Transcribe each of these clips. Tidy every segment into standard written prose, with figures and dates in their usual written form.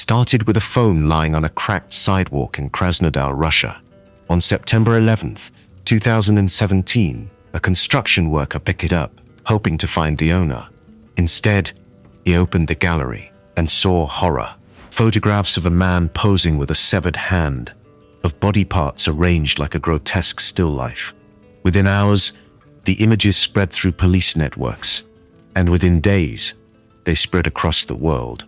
started with a phone lying on a cracked sidewalk in Krasnodar, Russia. On September 11th, 2017, a construction worker picked it up, hoping to find the owner. Instead, he opened the gallery and saw horror. Photographs of a man posing with a severed hand, of body parts arranged like a grotesque still life. Within hours, the images spread through police networks, and within days, they spread across the world.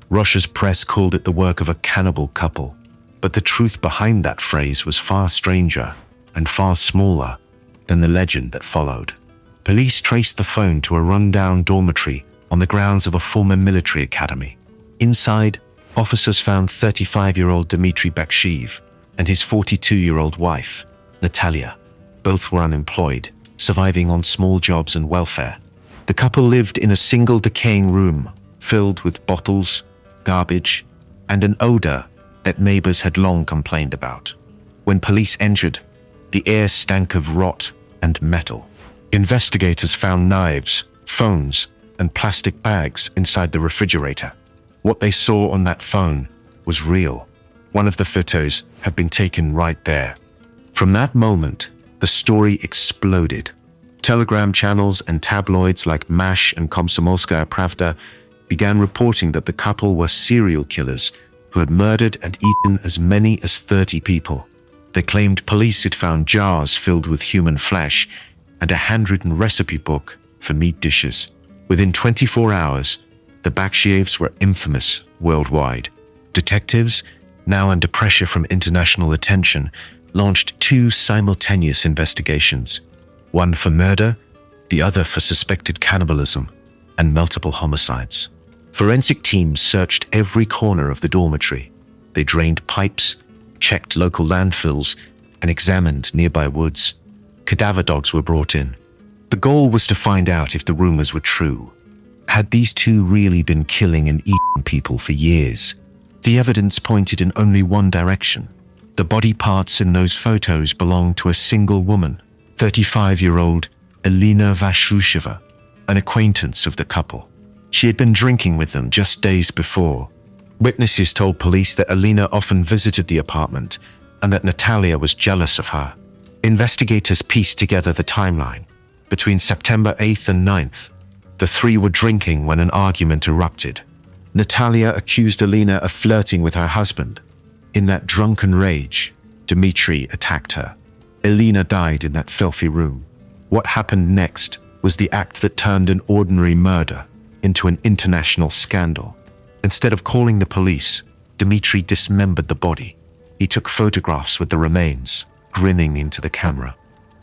Russia's press called it the work of a cannibal couple, but the truth behind that phrase was far stranger and far smaller than the legend that followed. Police traced the phone to a run-down dormitory on the grounds of a former military academy. Inside, officers found 35-year-old Dmitry Baksheev and his 42-year-old wife, Natalia. Both were unemployed, surviving on small jobs and welfare. The couple lived in a single decaying room filled with bottles, garbage, and an odor that neighbors had long complained about. When police entered, the air stank of rot and metal. Investigators found knives, phones, and plastic bags inside the refrigerator. What they saw on that phone was real. One of the photos had been taken right there. From that moment, the story exploded. Telegram channels and tabloids like MASH and Komsomolskaya Pravda began reporting that the couple were serial killers who had murdered and eaten as many as 30 people. They claimed police had found jars filled with human flesh and a handwritten recipe book for meat dishes. Within 24 hours, the Baksheevs were infamous worldwide. Detectives, now under pressure from international attention, launched 2 simultaneous investigations, one for murder, the other for suspected cannibalism and multiple homicides. Forensic teams searched every corner of the dormitory. They drained pipes, checked local landfills, and examined nearby woods. Cadaver dogs were brought in. The goal was to find out if the rumors were true. Had these two really been killing and eating people for years? The evidence pointed in only one direction. The body parts in those photos belonged to a single woman, 35-year-old Elena Vashusheva, an acquaintance of the couple. She had been drinking with them just days before. Witnesses told police that Elena often visited the apartment and that Natalia was jealous of her. Investigators pieced together the timeline. Between September 8th and 9th, the three were drinking when an argument erupted. Natalia accused Elena of flirting with her husband. In that drunken rage, Dmitry attacked her. Elena died in that filthy room. What happened next was the act that turned an ordinary murder into an international scandal. Instead of calling the police, Dmitry dismembered the body. He took photographs with the remains, grinning into the camera.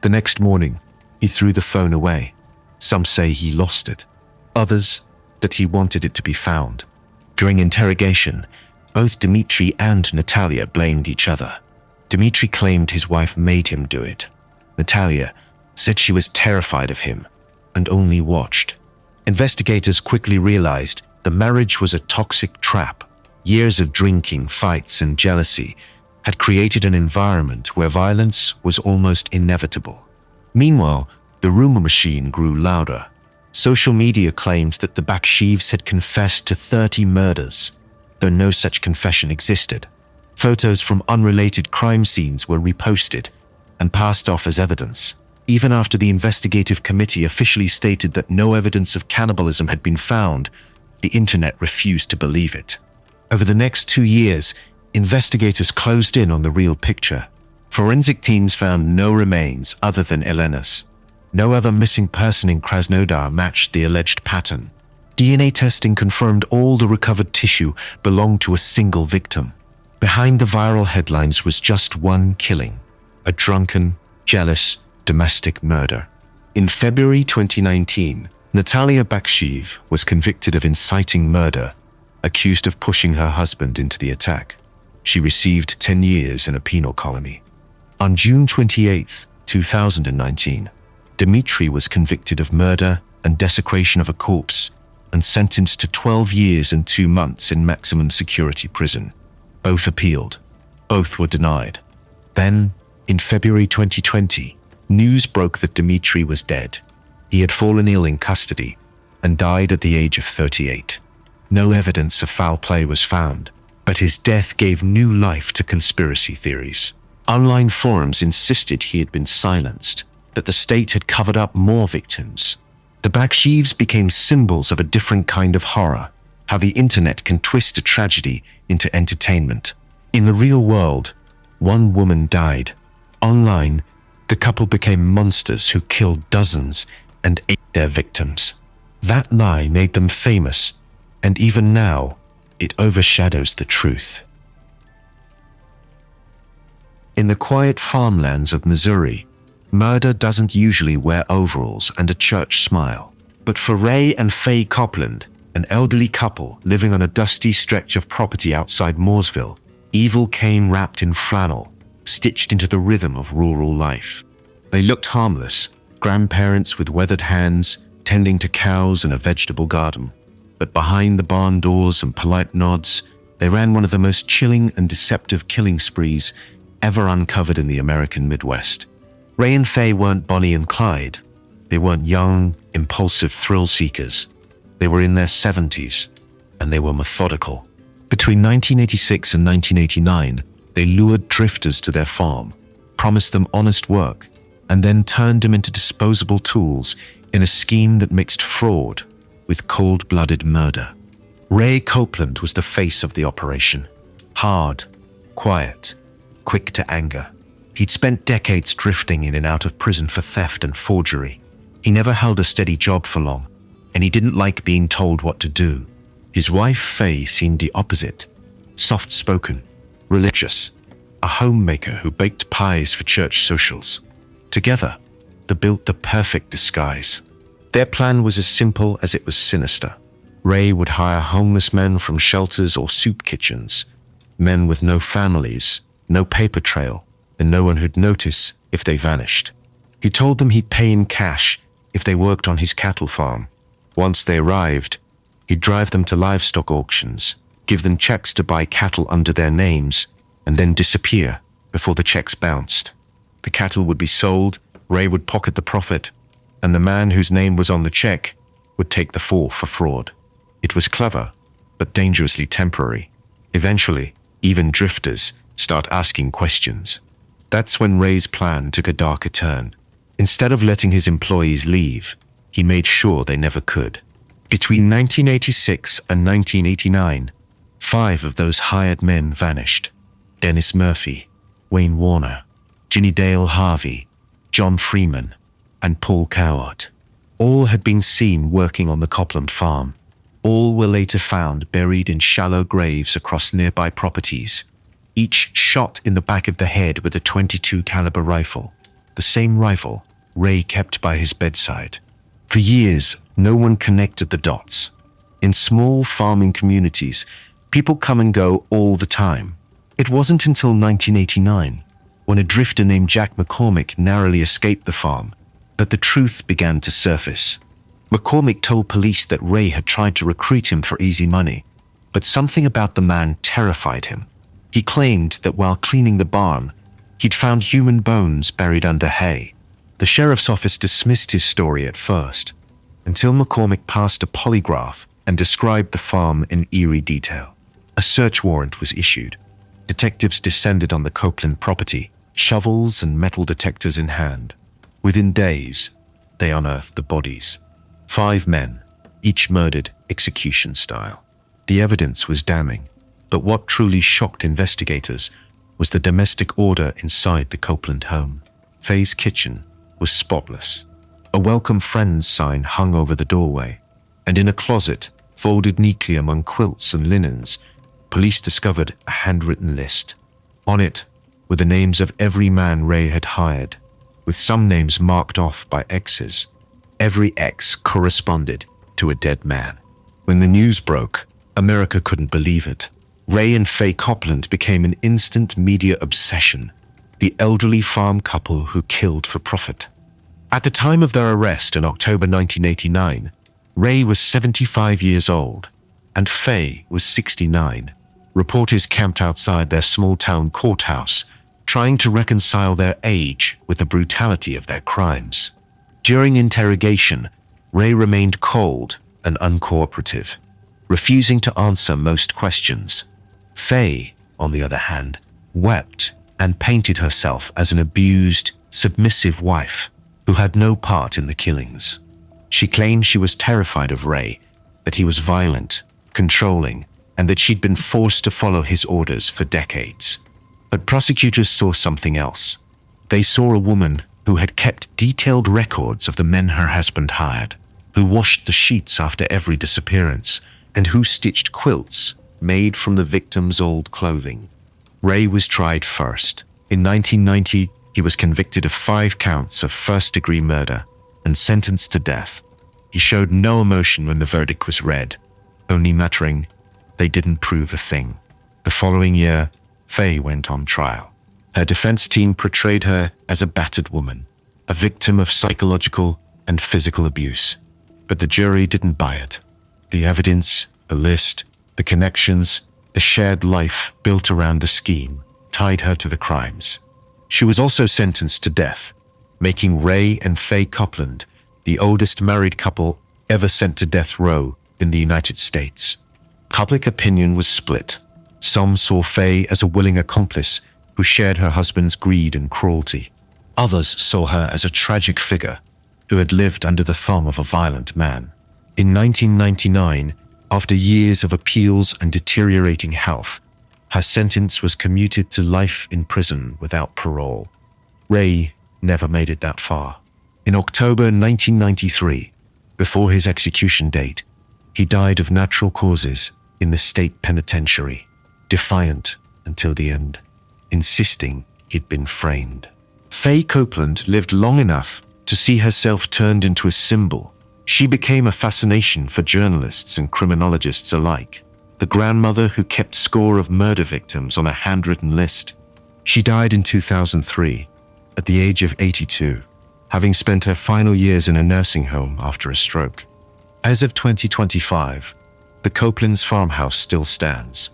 The next morning, he threw the phone away. Some say he lost it. Others, that he wanted it to be found. During interrogation, both Dmitry and Natalia blamed each other. Dmitry claimed his wife made him do it. Natalia said she was terrified of him and only watched. Investigators quickly realized the marriage was a toxic trap. Years of drinking, fights, and jealousy had created an environment where violence was almost inevitable. Meanwhile, the rumor machine grew louder. Social media claimed that the Baksheevs had confessed to 30 murders, though no such confession existed. Photos from unrelated crime scenes were reposted and passed off as evidence. Even after the investigative committee officially stated that no evidence of cannibalism had been found, the internet refused to believe it. Over the next 2 years, investigators closed in on the real picture. Forensic teams found no remains other than Elena's. No other missing person in Krasnodar matched the alleged pattern. DNA testing confirmed all the recovered tissue belonged to a single victim. Behind the viral headlines was just one killing, a drunken, jealous, domestic murder. In February 2019, Natalia Baksheev was convicted of inciting murder, accused of pushing her husband into the attack. She received 10 years in a penal colony. On June 28, 2019, Dmitry was convicted of murder and desecration of a corpse and sentenced to 12 years and 2 months in maximum security prison. Both appealed. Both were denied. Then, in February 2020, news broke that Dmitry was dead. He had fallen ill in custody and died at the age of 38. No evidence of foul play was found. But his death gave new life to conspiracy theories. Online forums insisted he had been silenced, that the state had covered up more victims. The Baksheevs became symbols of a different kind of horror, how the internet can twist a tragedy into entertainment. In the real world, one woman died. Online, the couple became monsters who killed dozens and ate their victims. That lie made them famous, and even now, it overshadows the truth. In the quiet farmlands of Missouri, murder doesn't usually wear overalls and a church smile. But for Ray and Faye Copland, an elderly couple living on a dusty stretch of property outside Mooresville, evil came wrapped in flannel, stitched into the rhythm of rural life. They looked harmless, grandparents with weathered hands, tending to cows in a vegetable garden. But behind the barn doors and polite nods, they ran one of the most chilling and deceptive killing sprees ever uncovered in the American Midwest. Ray and Faye weren't Bonnie and Clyde. They weren't young, impulsive thrill seekers. They were in their 70s, and they were methodical. Between 1986 and 1989, they lured drifters to their farm, promised them honest work, and then turned them into disposable tools in a scheme that mixed fraud with cold-blooded murder. Ray Copland was the face of the operation. Hard, quiet, quick to anger. He'd spent decades drifting in and out of prison for theft and forgery. He never held a steady job for long, and he didn't like being told what to do. His wife, Faye, seemed the opposite. Soft-spoken, religious, a homemaker who baked pies for church socials. Together, they built the perfect disguise. Their plan was as simple as it was sinister. Ray would hire homeless men from shelters or soup kitchens, men with no families, no paper trail, and no one who'd notice if they vanished. He told them he'd pay in cash if they worked on his cattle farm. Once they arrived, he'd drive them to livestock auctions, give them checks to buy cattle under their names, and then disappear before the checks bounced. The cattle would be sold, Ray would pocket the profit, and the man whose name was on the check would take the fall for fraud. It was clever, but dangerously temporary. Eventually, even drifters start asking questions. That's when Ray's plan took a darker turn. Instead of letting his employees leave, he made sure they never could. Between 1986 and 1989, 5 of those hired men vanished. Dennis Murphy, Wayne Warner, Ginny Dale Harvey, John Freeman, and Paul Cowart. All had been seen working on the Copland farm. All were later found buried in shallow graves across nearby properties, each shot in the back of the head with a .22 caliber rifle, the same rifle Ray kept by his bedside. For years, no one connected the dots. In small farming communities, people come and go all the time. It wasn't until 1989, when a drifter named Jack McCormick narrowly escaped the farm, that the truth began to surface. McCormick told police that Ray had tried to recruit him for easy money, but something about the man terrified him. He claimed that while cleaning the barn, he'd found human bones buried under hay. The sheriff's office dismissed his story at first, until McCormick passed a polygraph and described the farm in eerie detail. A search warrant was issued. Detectives descended on the Copland property, shovels and metal detectors in hand. Within days, they unearthed the bodies. 5 men, each murdered execution style. The evidence was damning, but what truly shocked investigators was the domestic order inside the Copland home. Faye's kitchen was spotless. A welcome friends sign hung over the doorway, and in a closet, folded neatly among quilts and linens, police discovered a handwritten list. On it were the names of every man Ray had hired, with some names marked off by X's. Every X corresponded to a dead man. When the news broke, America couldn't believe it. Ray and Faye Copland became an instant media obsession, the elderly farm couple who killed for profit. At the time of their arrest in October 1989, Ray was 75 years old, and Faye was 69. Reporters camped outside their small-town courthouse, trying to reconcile their age with the brutality of their crimes. During interrogation, Ray remained cold and uncooperative, refusing to answer most questions. Faye, on the other hand, wept and painted herself as an abused, submissive wife who had no part in the killings. She claimed she was terrified of Ray, that he was violent, controlling, and that she'd been forced to follow his orders for decades. But prosecutors saw something else. They saw a woman who had kept detailed records of the men her husband hired, who washed the sheets after every disappearance, and who stitched quilts made from the victim's old clothing. Ray was tried first. In 1990, he was convicted of 5 counts of first-degree murder and sentenced to death. He showed no emotion when the verdict was read, only muttering, "They didn't prove a thing." The following year, Faye went on trial. Her defense team portrayed her as a battered woman, a victim of psychological and physical abuse. But the jury didn't buy it. The evidence, the list, the connections, the shared life built around the scheme tied her to the crimes. She was also sentenced to death, making Ray and Faye Copland the oldest married couple ever sent to death row in the United States. Public opinion was split. Some saw Faye as a willing accomplice who shared her husband's greed and cruelty. Others saw her as a tragic figure who had lived under the thumb of a violent man. In 1999, after years of appeals and deteriorating health, her sentence was commuted to life in prison without parole. Ray never made it that far. In October 1993, before his execution date, he died of natural causes in the state penitentiary, defiant until the end, insisting he'd been framed. Faye Copeland lived long enough to see herself turned into a symbol. She became a fascination for journalists and criminologists alike, the grandmother who kept score of murder victims on a handwritten list. She died in 2003, at the age of 82, having spent her final years in a nursing home after a stroke. As of 2025, the Copelands farmhouse still stands,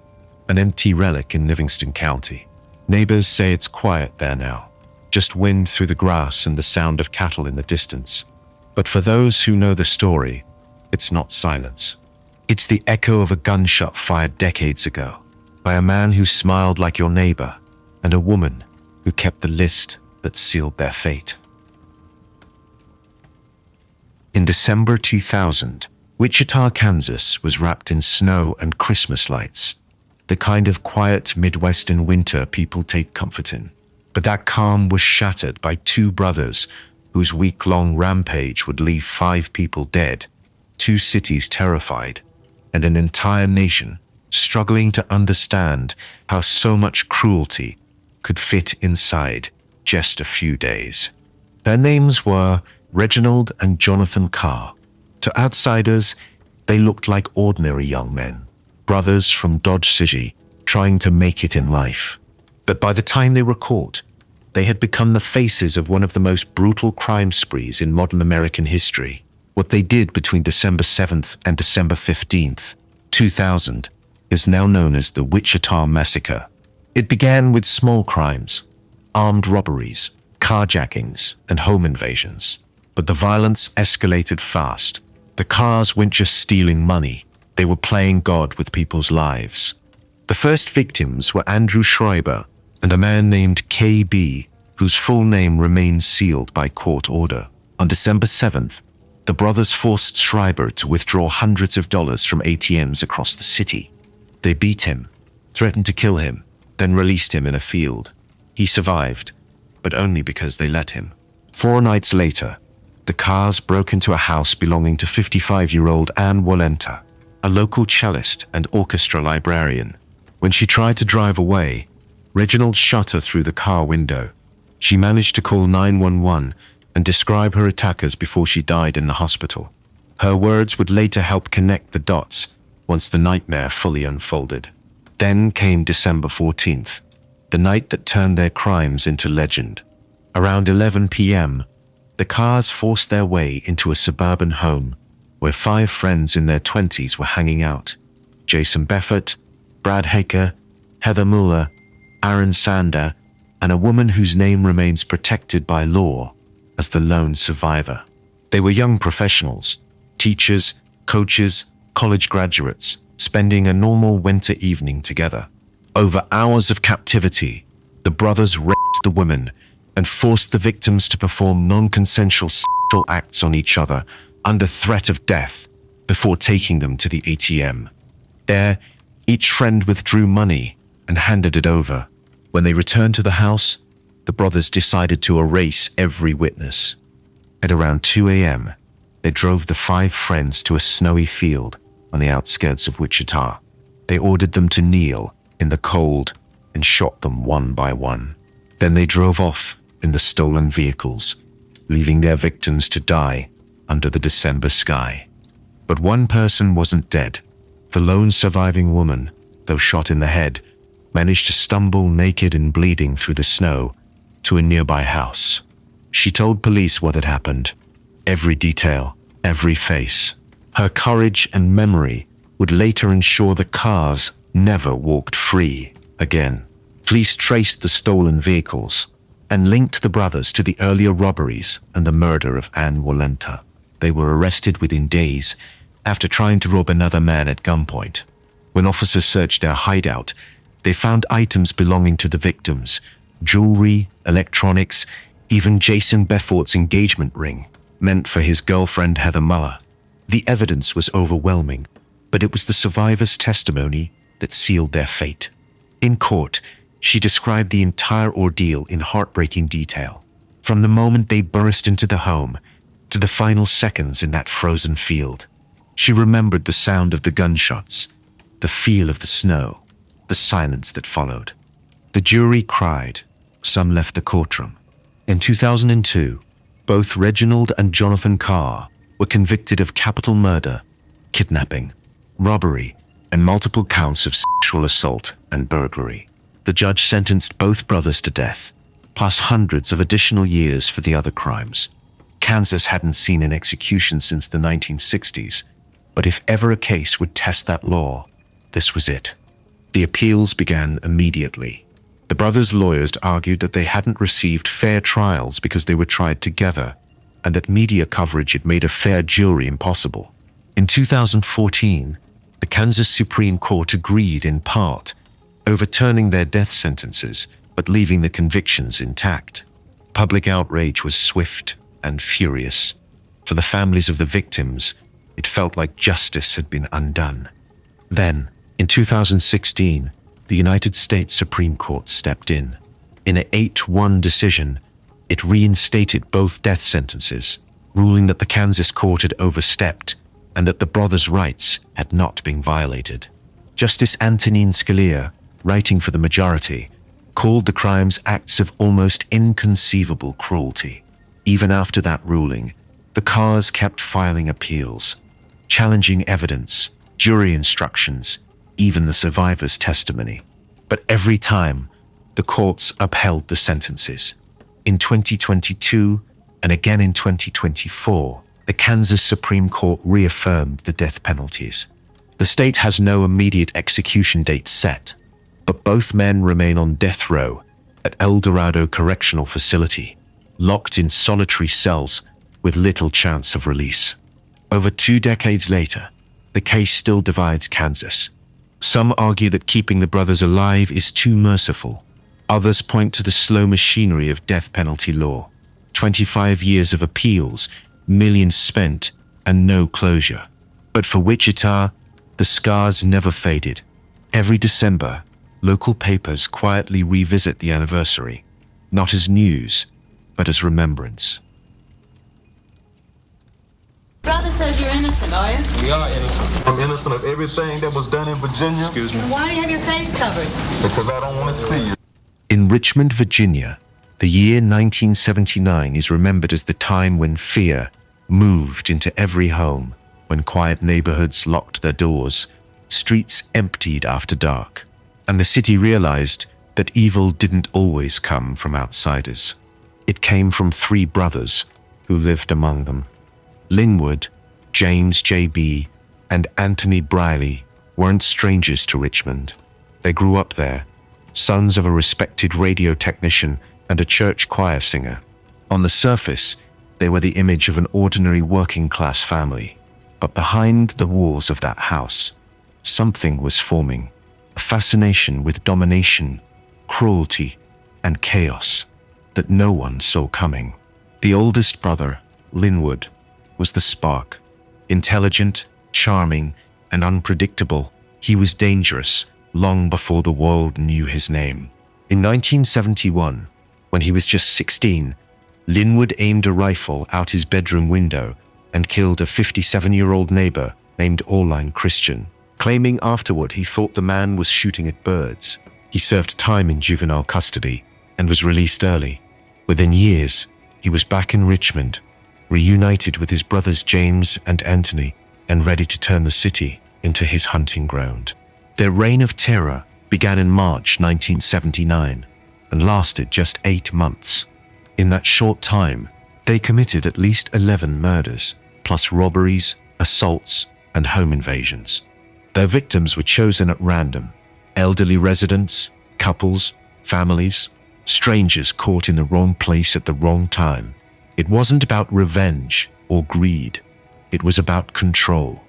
an empty relic in Livingston County. Neighbors say it's quiet there now, just wind through the grass and the sound of cattle in the distance. But for those who know the story, it's not silence. It's the echo of a gunshot fired decades ago by a man who smiled like your neighbor and a woman who kept the list that sealed their fate. In December 2000, Wichita, Kansas was wrapped in snow and Christmas lights, the kind of quiet Midwestern winter people take comfort in. But that calm was shattered by 2 brothers whose week-long rampage would leave 5 people dead, 2 cities terrified, and an entire nation struggling to understand how so much cruelty could fit inside just a few days. Their names were Reginald and Jonathan Carr. To outsiders, they looked like ordinary young men, brothers from Dodge City trying to make it in life. But by the time they were caught, they had become the faces of one of the most brutal crime sprees in modern American history. What they did between December 7th and December 15th, 2000, is now known as the Wichita Massacre. It began with small crimes, armed robberies, carjackings, and home invasions. But the violence escalated fast. The Carrs weren't just stealing money, they were playing God with people's lives. The first victims were Andrew Schreiber and a man named KB, whose full name remains sealed by court order. On December 7th, the brothers forced Schreiber to withdraw hundreds of dollars from ATMs across the city. They beat him, threatened to kill him, then released him in a field. He survived, but only because they let him. 4 nights later, the Carrs broke into a house belonging to 55-year-old Anne Walenta, a local cellist and orchestra librarian. When she tried to drive away, Reginald shot her through the car window. She managed to call 911 and describe her attackers before she died in the hospital. Her words would later help connect the dots once the nightmare fully unfolded. Then came December 14th, the night that turned their crimes into legend. Around 11 p.m., the Carrs forced their way into a suburban home where 5 friends in their 20s were hanging out. Jason Beffert, Brad Haker, Heather Muller, Aaron Sander, and a woman whose name remains protected by law as the lone survivor. They were young professionals, teachers, coaches, college graduates, spending a normal winter evening together. Over hours of captivity, the brothers raped the women and forced the victims to perform non-consensual sexual acts on each other under threat of death before taking them to the ATM. There, each friend withdrew money and handed it over. When they returned to the house, the brothers decided to erase every witness. At around 2 a.m., they drove the 5 friends to a snowy field on the outskirts of Wichita. They ordered them to kneel in the cold and shot them one by one. Then they drove off in the stolen vehicles, leaving their victims to die under the December sky. But one person wasn't dead. The lone surviving woman, though shot in the head, managed to stumble naked and bleeding through the snow to a nearby house. She told police what had happened, every detail, every face. Her courage and memory would later ensure the cars never walked free again. Police traced the stolen vehicles and linked the brothers to the earlier robberies and the murder of Anne Walenta. They were arrested within days after trying to rob another man at gunpoint. When officers searched their hideout, they found items belonging to the victims, jewelry, electronics, even Jason Befort's engagement ring, meant for his girlfriend Heather Muller. The evidence was overwhelming, but it was the survivor's testimony that sealed their fate. In court, she described the entire ordeal in heartbreaking detail, from the moment they burst into the home to the final seconds in that frozen field. She remembered the sound of the gunshots, the feel of the snow, the silence that followed. The jury cried. Some left the courtroom. In 2002, both Reginald and Jonathan Carr were convicted of capital murder, kidnapping, robbery, and multiple counts of sexual assault and burglary. The judge sentenced both brothers to death, plus hundreds of additional years for the other crimes. Kansas hadn't seen an execution since the 1960s, but if ever a case would test that law, this was it. The appeals began immediately. The brothers' lawyers argued that they hadn't received fair trials because they were tried together, and that media coverage had made a fair jury impossible. In 2014, the Kansas Supreme Court agreed in part, overturning their death sentences but leaving the convictions intact. Public outrage was swift and furious. For the families of the victims, it felt like justice had been undone. Then, in 2016, the United States Supreme Court stepped in. In an 8-1 decision, it reinstated both death sentences, ruling that the Kansas court had overstepped and that the brothers' rights had not been violated. Justice Antonin Scalia, writing for the majority, called the crimes acts of almost inconceivable cruelty. Even after that ruling, the Carrs kept filing appeals, challenging evidence, jury instructions, even the survivors' testimony. But every time, the courts upheld the sentences. In 2022 and again in 2024, the Kansas Supreme Court reaffirmed the death penalties. The state has no immediate execution date set, but both men remain on death row at El Dorado Correctional Facility, locked in solitary cells with little chance of release. Over 2 decades later, the case still divides Kansas. Some argue that keeping the brothers alive is too merciful. Others point to the slow machinery of death penalty law. 25 years of appeals, millions spent, and no closure. But for Wichita, the scars never faded. Every December, local papers quietly revisit the anniversary, not as news, but as remembrance. Brother says you're innocent, are you? We are innocent. I'm innocent of everything that was done in Virginia. Excuse me. Why do you have your face covered? Because I don't want to see it. In Richmond, Virginia, the year 1979 is remembered as the time when fear moved into every home, when quiet neighborhoods locked their doors, streets emptied after dark, and the city realized that evil didn't always come from outsiders. It came from 3 brothers who lived among them. Linwood, James J.B., and Anthony Briley weren't strangers to Richmond. They grew up there, sons of a respected radio technician and a church choir singer. On the surface, they were the image of an ordinary working-class family. But behind the walls of that house, something was forming. A a fascination with domination, cruelty, and chaos that no one saw coming. The oldest brother, Linwood, was the spark. Intelligent, charming, and unpredictable, he was dangerous long before the world knew his name. In 1971, when he was just 16, Linwood aimed a rifle out his bedroom window and killed a 57-year-old neighbor named Orline Christian, claiming afterward he thought the man was shooting at birds. He served time in juvenile custody and was released early. Within years, he was back in Richmond, reunited with his brothers James and Anthony, and ready to turn the city into his hunting ground. Their reign of terror began in March 1979 and lasted just 8 months. In that short time, they committed at least 11 murders, plus robberies, assaults, and home invasions. Their victims were chosen at random: elderly residents, couples, families, strangers caught in the wrong place at the wrong time. It wasn't about revenge or greed. It was about control.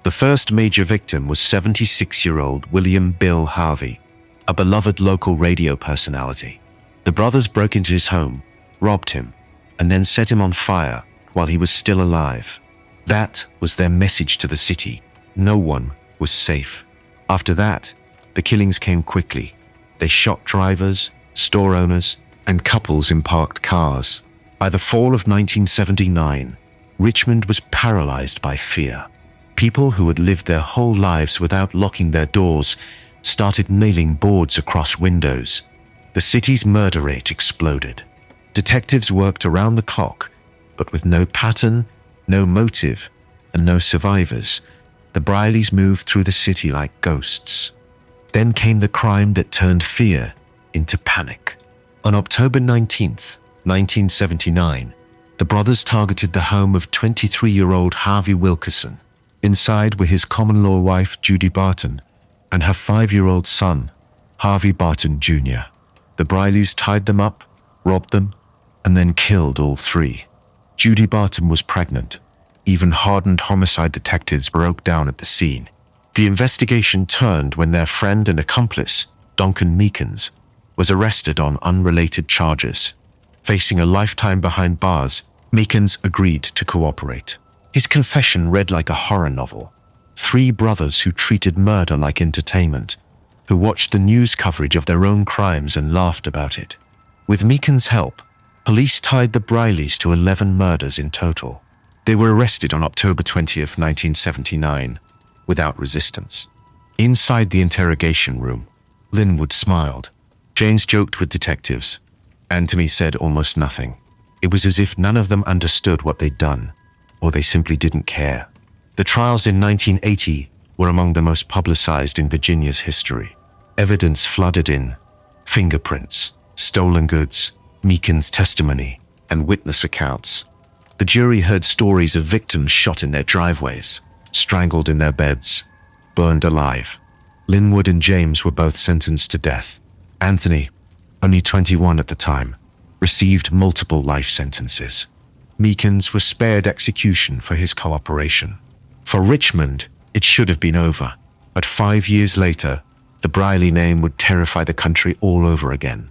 The first major victim was 76-year-old William Bill Harvey, a beloved local radio personality. The brothers broke into his home, robbed him, and then set him on fire while he was still alive. That was their message to the city. No one was safe. After that, the killings came quickly. They shot drivers, store owners, and couples in parked cars. By the fall of 1979, Richmond was paralyzed by fear. People who had lived their whole lives without locking their doors started nailing boards across windows. The city's murder rate exploded. Detectives worked around the clock, but with no pattern, no motive, and no survivors. The Brileys moved through the city like ghosts. Then came the crime that turned fear into panic. On October 19th, 1979, the brothers targeted the home of 23-year-old Harvey Wilkerson. Inside were his common-law wife, Judy Barton, and her 5-year-old son, Harvey Barton Jr. The Brileys tied them up, robbed them, and then killed all three. Judy Barton was pregnant. Even hardened homicide detectives broke down at the scene. The investigation turned when their friend and accomplice, Duncan Meekins, was arrested on unrelated charges. Facing a lifetime behind bars, Meekins agreed to cooperate. His confession read like a horror novel. 3 brothers who treated murder like entertainment, who watched the news coverage of their own crimes and laughed about it. With Meekins' help, police tied the Brileys to 11 murders in total. They were arrested on October 20th, 1979, without resistance. Inside the interrogation room, Linwood smiled. James joked with detectives. Anthony said almost nothing. It was as if none of them understood what they'd done, or they simply didn't care. The trials in 1980 were among the most publicized in Virginia's history. Evidence flooded in: fingerprints, stolen goods, Meekins' testimony, and witness accounts. The jury heard stories of victims shot in their driveways, strangled in their beds, burned alive. Linwood and James were both sentenced to death. Anthony, only 21 at the time, received multiple life sentences. Meekins was spared execution for his cooperation. For Richmond, it should have been over, but 5 years later, the Briley name would terrify the country all over again.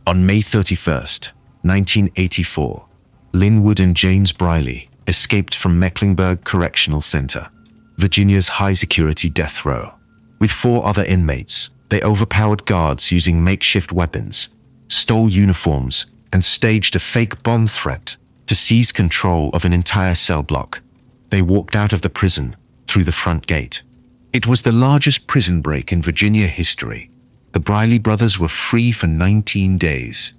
On May 31st, 1984, Linwood and James Briley escaped from Mecklenburg Correctional Center, Virginia's high-security death row. With 4 other inmates, they overpowered guards using makeshift weapons, stole uniforms, and staged a fake bomb threat to seize control of an entire cell block. They walked out of the prison through the front gate. It was the largest prison break in Virginia history. The Briley brothers were free for 19 days.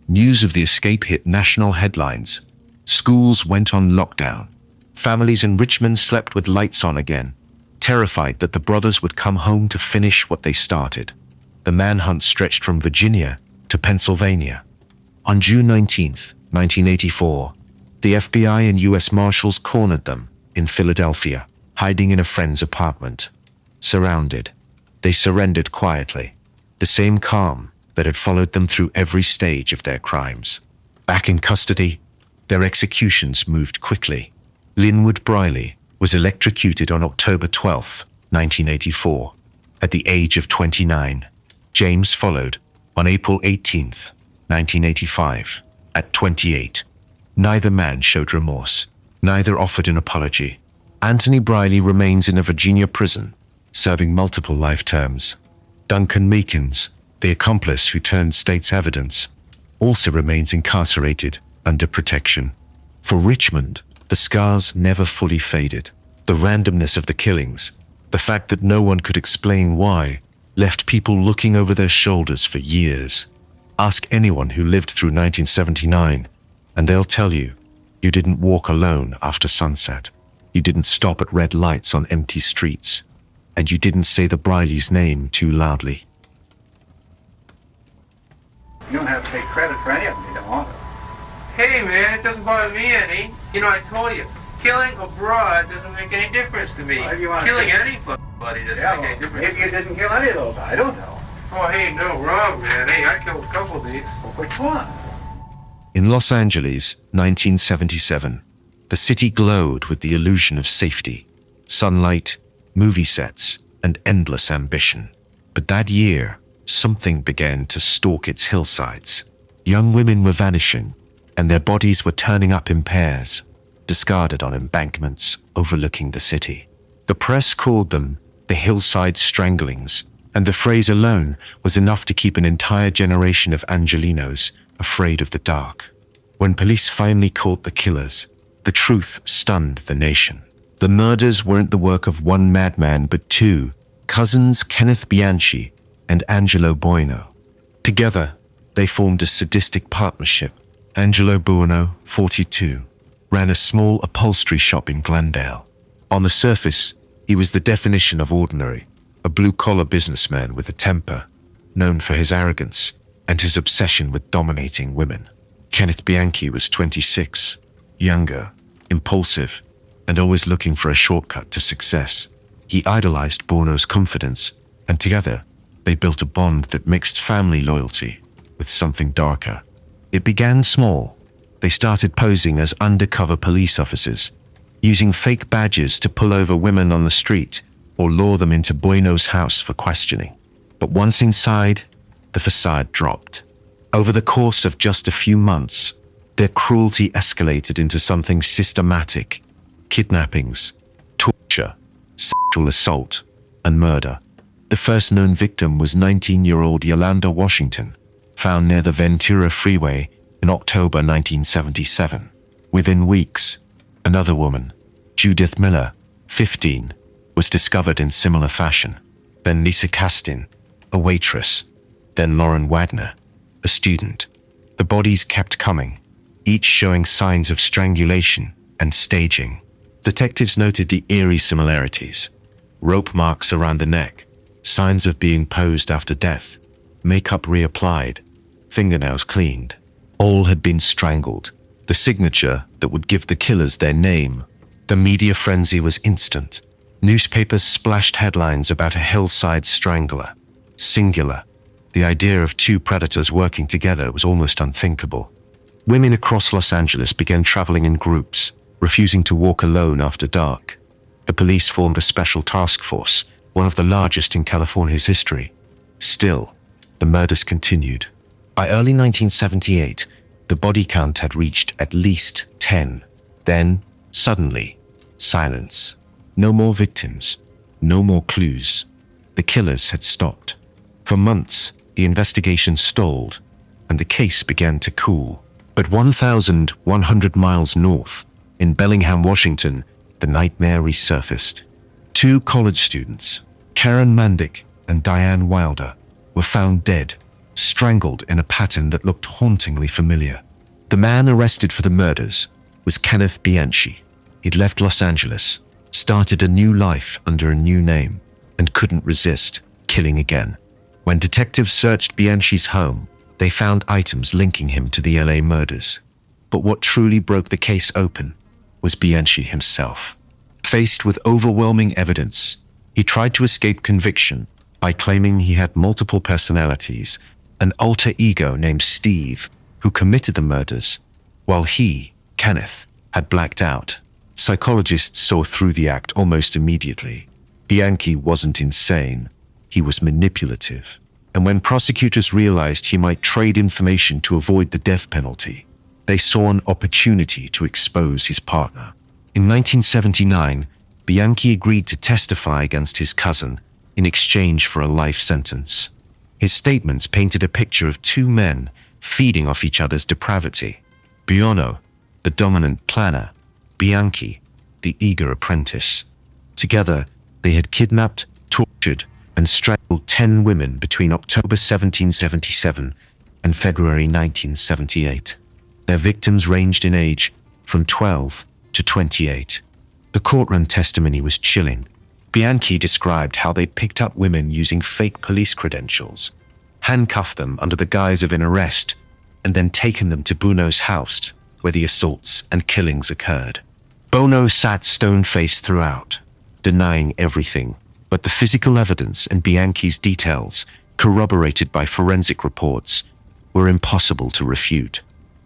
News of the escape hit national headlines. Schools went on lockdown. Families in Richmond slept with lights on again, terrified that the brothers would come home to finish what they started. The manhunt stretched from Virginia to Pennsylvania. On June 19th, 1984, the FBI and U.S. Marshals cornered them in Philadelphia, hiding in a friend's apartment. Surrounded, they surrendered quietly, the same calm that had followed them through every stage of their crimes. Back in custody, their executions moved quickly. Linwood Briley was electrocuted on October 12, 1984. At the age of 29, James followed on April 18th, 1985, at 28. Neither man showed remorse. Neither offered an apology. Anthony Briley remains in a Virginia prison, serving multiple life terms. Duncan Meekins, the accomplice who turned state's evidence, also remains incarcerated under protection. For Richmond, the scars never fully faded. The randomness of the killings, the fact that no one could explain why, left people looking over their shoulders for years. Ask anyone who lived through 1979, and they'll tell you, you didn't walk alone after sunset. You didn't stop at red lights on empty streets, and you didn't say the Briley's name too loudly. You don't have to take credit for any of them, you don't want to. Hey man, it doesn't bother me any. You know, I told you, killing abroad doesn't make any difference to me. Well, you want Killing to anybody doesn't make any difference. Maybe you didn't kill any of those, I don't know. Oh hey, no, wrong man. Hey, I killed a couple of these. Well, which one? In Los Angeles, 1977, the city glowed with the illusion of safety, sunlight, movie sets, and endless ambition. But that year, something began to stalk its hillsides. Young women were vanishing, and their bodies were turning up in pairs, discarded on embankments overlooking the city. The press called them the hillside stranglings, and the phrase alone was enough to keep an entire generation of Angelenos afraid of the dark. When police finally caught the killers, the truth stunned the nation. The murders weren't the work of one madman, but two, cousins Kenneth Bianchi and Angelo Bueno. Together, they formed a sadistic partnership. Angelo Bueno, 42, ran a small upholstery shop in Glendale. On the surface, he was the definition of ordinary, a blue-collar businessman with a temper, known for his arrogance and his obsession with dominating women. Kenneth Bianchi was 26, younger, impulsive, and always looking for a shortcut to success. He idolized Bono's confidence, and together, they built a bond that mixed family loyalty with something darker. It began small. They started posing as undercover police officers, using fake badges to pull over women on the street or lure them into Bueno's house for questioning. But once inside, the facade dropped. Over the course of just a few months, their cruelty escalated into something systematic: kidnappings, torture, sexual assault, and murder. The first known victim was 19-year-old Yolanda Washington, found near the Ventura Freeway in October 1977. Within weeks, another woman, Judith Miller, 15, was discovered in similar fashion. Then Lisa Castin, a waitress. Then Lauren Wagner, a student. The bodies kept coming, each showing signs of strangulation and staging. Detectives noted the eerie similarities: rope marks around the neck, signs of being posed after death, makeup reapplied, fingernails cleaned. All had been strangled, the signature that would give the killers their name. The media frenzy was instant. Newspapers splashed headlines about a hillside strangler. Singular. The idea of two predators working together was almost unthinkable. Women across Los Angeles began traveling in groups, refusing to walk alone after dark. The police formed a special task force, one of the largest in California's history. Still, the murders continued. By early 1978, the body count had reached at least 10. Then, suddenly, silence. No more victims, no more clues. The killers had stopped. For months, the investigation stalled, and the case began to cool. But 1,100 miles north, in Bellingham, Washington, the nightmare resurfaced. Two college students, Karen Mandick and Diane Wilder, were found dead, strangled in a pattern that looked hauntingly familiar. The man arrested for the murders was Kenneth Bianchi. He'd left Los Angeles, started a new life under a new name, and couldn't resist killing again. When detectives searched Bianchi's home, they found items linking him to the LA murders. But what truly broke the case open was Bianchi himself. Faced with overwhelming evidence, he tried to escape conviction by claiming he had multiple personalities, an alter ego named Steve, who committed the murders, while he, Kenneth, had blacked out. Psychologists saw through the act almost immediately. Bianchi wasn't insane. he was manipulative. And when prosecutors realized he might trade information to avoid the death penalty, they saw an opportunity to expose his partner. In 1979, Bianchi agreed to testify against his cousin in exchange for a life sentence. His statements painted a picture of two men feeding off each other's depravity. Buono, the dominant planner; Bianchi, the eager apprentice. Together, they had kidnapped, tortured, and strangled 10 women between October 1777 and February 1978. Their victims ranged in age from 12 to 28. The courtroom testimony was chilling. Bianchi described how they picked up women using fake police credentials, handcuffed them under the guise of an arrest, and then taken them to Buono's house, where the assaults and killings occurred. Buono sat stone-faced throughout, denying everything, but the physical evidence and Bianchi's details, corroborated by forensic reports, were impossible to refute.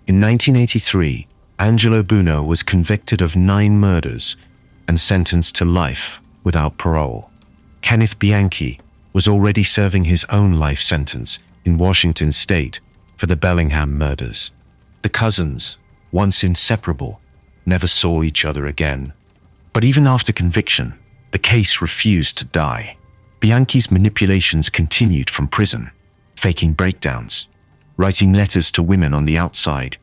In 1983, Angelo Buono was convicted of 9 murders and sentenced to life without parole. Kenneth Bianchi was already serving his own life sentence in Washington state for the Bellingham murders. The cousins, once inseparable, never saw each other again. But even after conviction, the case refused to die. Bianchi's manipulations continued from prison, faking breakdowns, writing letters to women on the outside,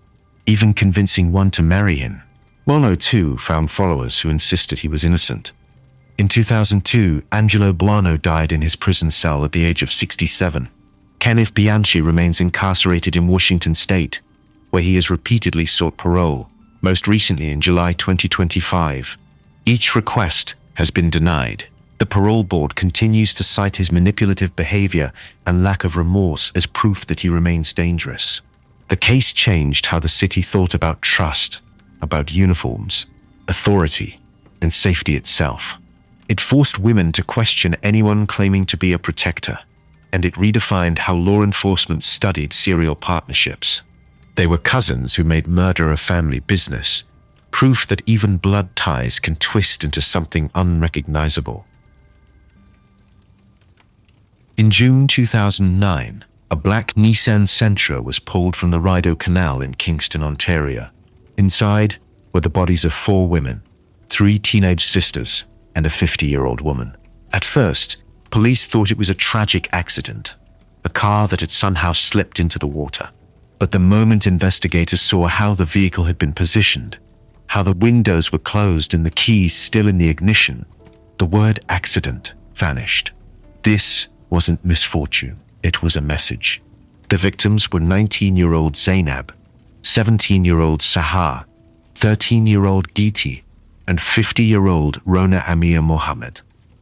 even convincing one to marry him. Buono, too, found followers who insisted he was innocent. In 2002, Angelo Buono died in his prison cell at the age of 67. Kenneth Bianchi remains incarcerated in Washington state, where he has repeatedly sought parole, most recently in July 2025. Each request has been denied. The parole board continues to cite his manipulative behavior and lack of remorse as proof that he remains dangerous. The case changed how the city thought about trust, about uniforms, authority, and safety itself. It forced women to question anyone claiming to be a protector, and it redefined how law enforcement studied serial partnerships. They were cousins who made murder a family business, proof that even blood ties can twist into something unrecognizable. In June 2009, a black Nissan Sentra was pulled from the Rideau Canal in Kingston, Ontario. Inside were the bodies of 4 women, 3 teenage sisters, and a 50-year-old woman. At first, police thought it was a tragic accident, a car that had somehow slipped into the water. But the moment investigators saw how the vehicle had been positioned, how the windows were closed and the keys still in the ignition, the word accident vanished. This wasn't misfortune, it was a message. The victims were 19-year-old Zainab, 17-year-old Sahar, 13-year-old Geeti, and 50-year-old Rona Amir Mohammed.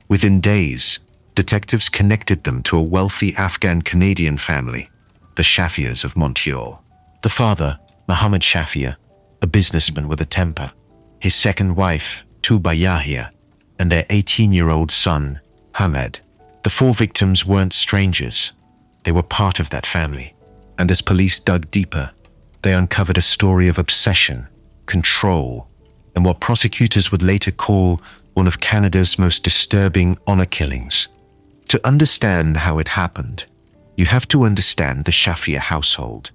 Within days, detectives connected them to a wealthy Afghan-Canadian family, the Shafias of Montreal. The father, Mohammed Shafia, a businessman with a temper, his second wife, Tuba Yahya, and their 18-year-old son, Hamed. The 4 victims weren't strangers. They were part of that family. And as police dug deeper, they uncovered a story of obsession, control, and what prosecutors would later call one of Canada's most disturbing honor killings. To understand how it happened, you have to understand the Shafia household.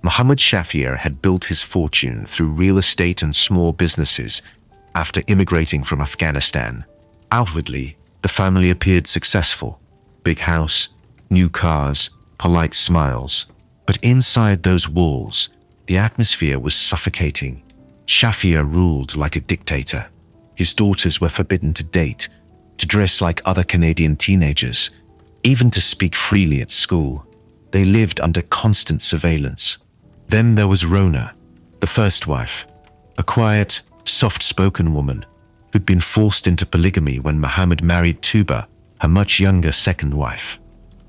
Mohammed Shafia had built his fortune through real estate and small businesses after immigrating from Afghanistan. Outwardly, the family appeared successful. Big house, new cars, polite smiles. But inside those walls, the atmosphere was suffocating. Shafia ruled like a dictator. His daughters were forbidden to date, to dress like other Canadian teenagers, even to speak freely at school. They lived under constant surveillance. Then there was Rona, the first wife, a quiet, soft-spoken woman who'd been forced into polygamy when Mohammed married Tuba, her much younger second wife.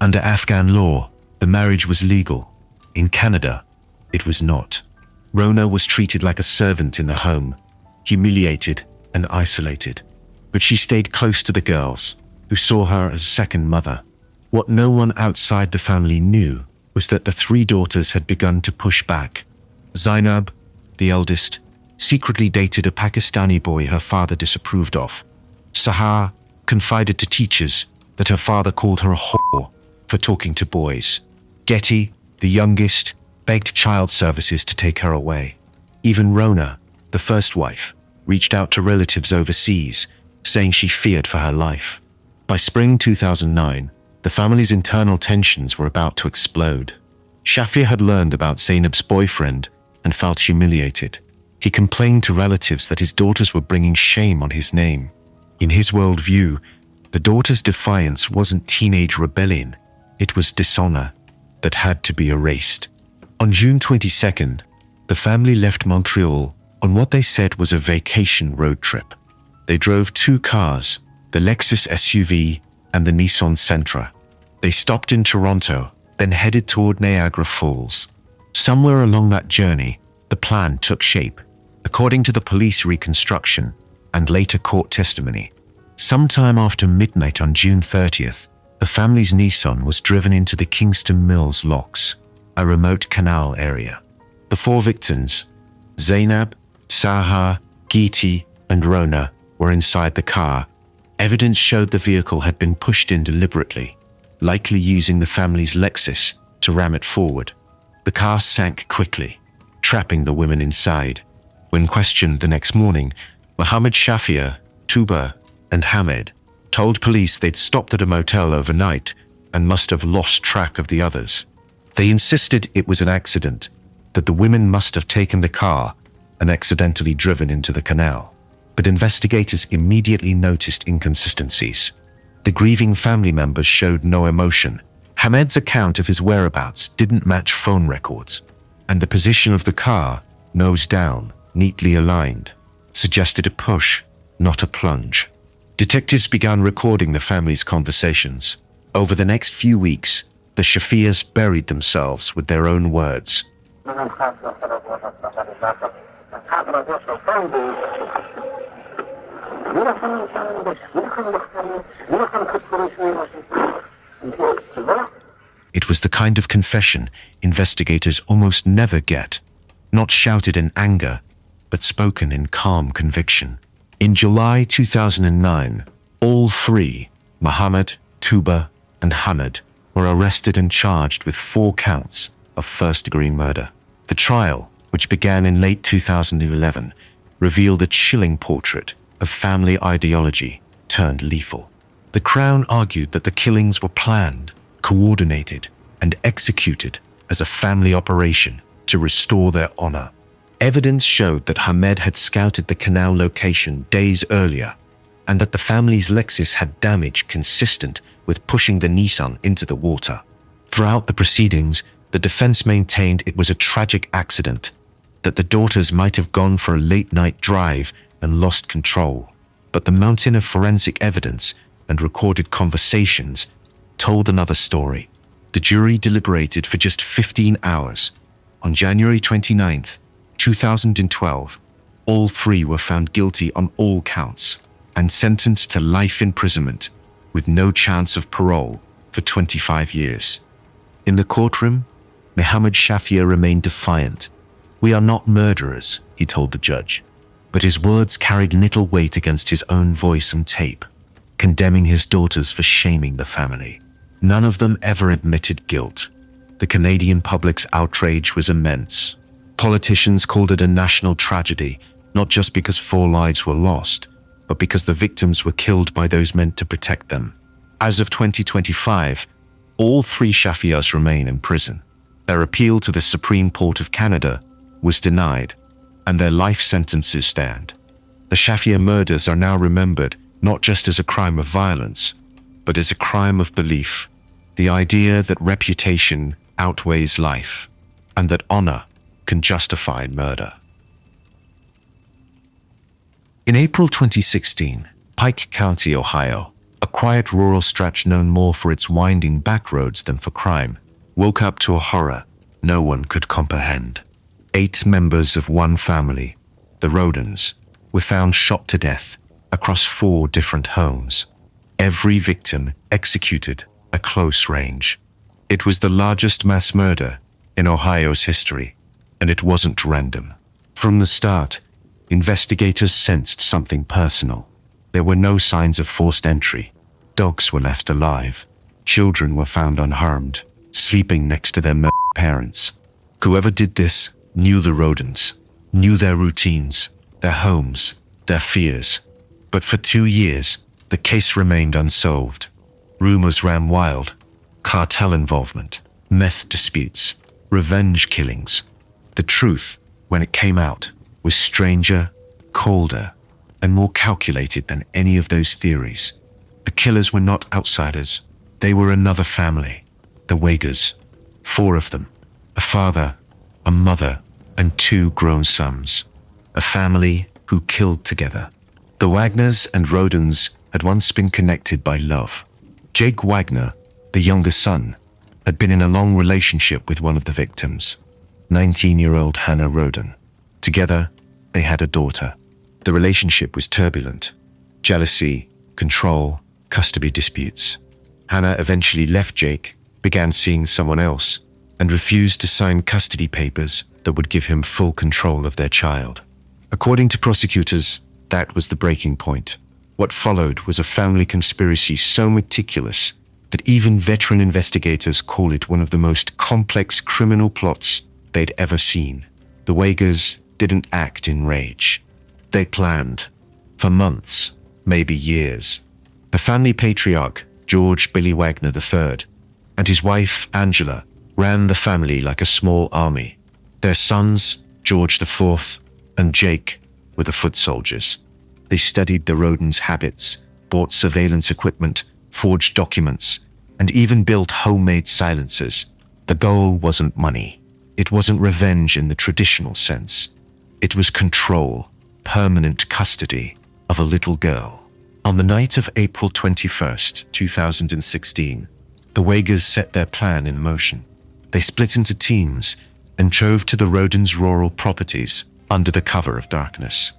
Under Afghan law, the marriage was legal. In Canada, it was not. Rona was treated like a servant in the home, humiliated and isolated. But she stayed close to the girls, who saw her as a second mother. What no one outside the family knew was that the 3 daughters had begun to push back. Zainab, the eldest, secretly dated a Pakistani boy her father disapproved of. Sahar confided to teachers that her father called her a whore for talking to boys. Getty, the youngest, begged child services to take her away. Even Rona, the first wife, reached out to relatives overseas, saying she feared for her life. By spring 2009, the family's internal tensions were about to explode. Shafia had learned about Zainab's boyfriend and felt humiliated. He complained to relatives that his daughters were bringing shame on his name. In his worldview, the daughter's defiance wasn't teenage rebellion, it was dishonor that had to be erased. On June 22nd, the family left Montreal on what they said was a vacation road trip. They drove 2 cars, the Lexus SUV and the Nissan Sentra. They stopped in Toronto, then headed toward Niagara Falls. Somewhere along that journey, the plan took shape. According to the police reconstruction and later court testimony, sometime after midnight on June 30th, the family's Nissan was driven into the Kingston Mills Locks, a remote canal area. The 4 victims, Zainab, Sahar, Giti, and Rona, were inside the car. Evidence showed the vehicle had been pushed in deliberately, likely using the family's Lexus to ram it forward. The car sank quickly, trapping the women inside. When questioned the next morning, Mohammed Shafia, Tuba, and Hamed told police they'd stopped at a motel overnight and must have lost track of the others. They insisted it was an accident, that the women must have taken the car and accidentally driven into the canal. But investigators immediately noticed inconsistencies. The grieving family members showed no emotion. Hamed's account of his whereabouts didn't match phone records, and the position of the car, nose down, neatly aligned, suggested a push, not a plunge. Detectives began recording the family's conversations. Over the next few weeks, the Shafias buried themselves with their own words. It was the kind of confession investigators almost never get, not shouted in anger, but spoken in calm conviction. In July 2009, all 3, Mohammed, Tuba, and Hamed, were arrested and charged with 4 counts of first-degree murder. The trial, which began in late 2011, revealed a chilling portrait of family ideology turned lethal. The Crown argued that the killings were planned, coordinated, and executed as a family operation to restore their honor. Evidence showed that Hamed had scouted the canal location days earlier, and that the family's Lexus had damage consistent with pushing the Nissan into the water. Throughout the proceedings, the defense maintained it was a tragic accident, that the daughters might have gone for a late-night drive and lost control. But the mountain of forensic evidence and recorded conversations told another story. The jury deliberated for just 15 hours. On January 29th, 2012, all 3 were found guilty on all counts and sentenced to life imprisonment with no chance of parole for 25 years. In the courtroom, Mohammed Shafia remained defiant. "We are not murderers," he told the judge. But his words carried little weight against his own voice and tape, condemning his daughters for shaming the family. None of them ever admitted guilt. The Canadian public's outrage was immense. Politicians called it a national tragedy, not just because 4 lives were lost, but because the victims were killed by those meant to protect them. As of 2025, all 3 Shafias remain in prison. Their appeal to the Supreme Court of Canada was denied, and their life sentences stand. The Shafia murders are now remembered not just as a crime of violence, but as a crime of belief, the idea that reputation outweighs life, and that honor can justify murder. In April 2016, Pike County, Ohio, a quiet rural stretch known more for its winding back roads than for crime, woke up to a horror no one could comprehend. 8 members of one family, the Rhodens, were found shot to death across 4 different homes. Every victim executed at close range. It was the largest mass murder in Ohio's history, and it wasn't random. From the start, investigators sensed something personal. There were no signs of forced entry, Dogs were left alive. Children were found unharmed, sleeping next to their parents. Whoever did this knew the Rhodens, knew their routines, their homes, their fears. But for 2 years, the case remained unsolved. Rumors ran wild. Cartel involvement, meth disputes, revenge killings. The truth, when it came out, was stranger, colder, and more calculated than any of those theories. The killers were not outsiders. They were another family, the Waggers. 4 of them. A father, a mother, and 2 grown sons. A family who killed together. The Wagners and Rhodens had once been connected by love. Jake Wagner, the younger son, had been in a long relationship with one of the victims, 19-year-old Hannah Rhoden. Together, they had a daughter. The relationship was turbulent. Jealousy, control, custody disputes. Hannah eventually left Jake, began seeing someone else, and refused to sign custody papers that would give him full control of their child. According to prosecutors, that was the breaking point. What followed was a family conspiracy so meticulous that even veteran investigators call it one of the most complex criminal plots they'd ever seen. The Waggers didn't act in rage. They planned. For months, maybe years. The family patriarch, George Billy Wagner III, and his wife, Angela, ran the family like a small army. Their sons, George IV and Jake, were the foot soldiers. They studied the Rhodens' habits, bought surveillance equipment, forged documents, and even built homemade silencers. The goal wasn't money. It wasn't revenge in the traditional sense. It was control, permanent custody of a little girl. On the night of April 21st, 2016, the Waggers set their plan in motion. They split into teams and drove to the Rhodens' rural properties under the cover of darkness.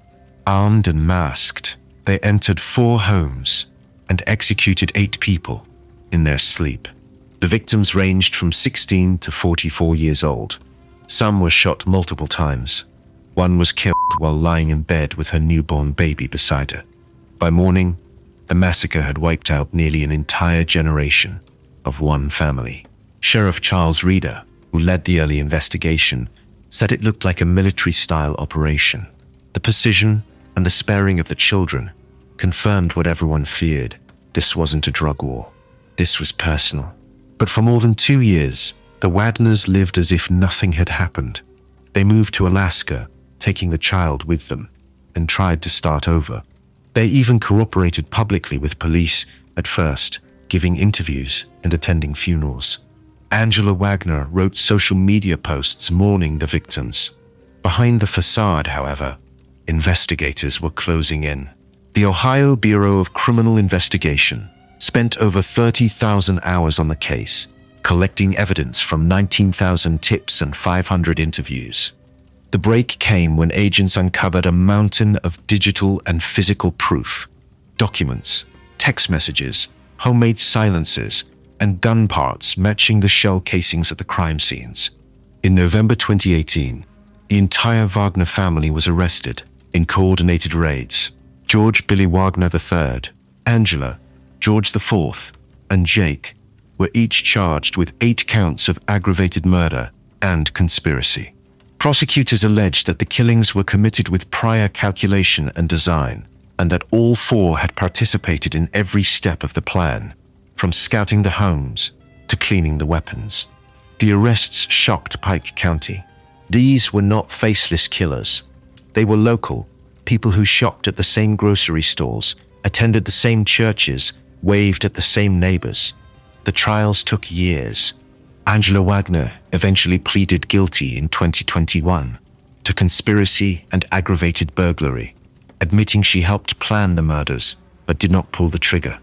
Armed and masked, they entered 4 homes and executed 8 people in their sleep. The victims ranged from 16 to 44 years old. Some were shot multiple times. One was killed while lying in bed with her newborn baby beside her. By morning, the massacre had wiped out nearly an entire generation of one family. Sheriff Charles Reeder, who led the early investigation, said it looked like a military-style operation. The precision and the sparing of the children confirmed what everyone feared. This wasn't a drug war. This was personal. But for more than 2 years, the Wagners lived as if nothing had happened. They moved to Alaska, taking the child with them, and tried to start over. They even cooperated publicly with police at first, giving interviews and attending funerals. Angela Wagner wrote social media posts mourning the victims. Behind the facade, however, investigators were closing in. The Ohio Bureau of Criminal Investigation spent over 30,000 hours on the case, collecting evidence from 19,000 tips and 500 interviews. The break came when agents uncovered a mountain of digital and physical proof, documents, text messages, homemade silencers, and gun parts matching the shell casings at the crime scenes. In November 2018, the entire Wagner family was arrested in coordinated raids. George Billy Wagner III, Angela, George IV, and Jake were each charged with 8 counts of aggravated murder and conspiracy. Prosecutors alleged that the killings were committed with prior calculation and design, and that all 4 had participated in every step of the plan, from scouting the homes to cleaning the weapons. The arrests shocked Pike County. These were not faceless killers. They were local, people who shopped at the same grocery stores, attended the same churches, waved at the same neighbors. The trials took years. Angela Wagner eventually pleaded guilty in 2021 to conspiracy and aggravated burglary, admitting she helped plan the murders but did not pull the trigger.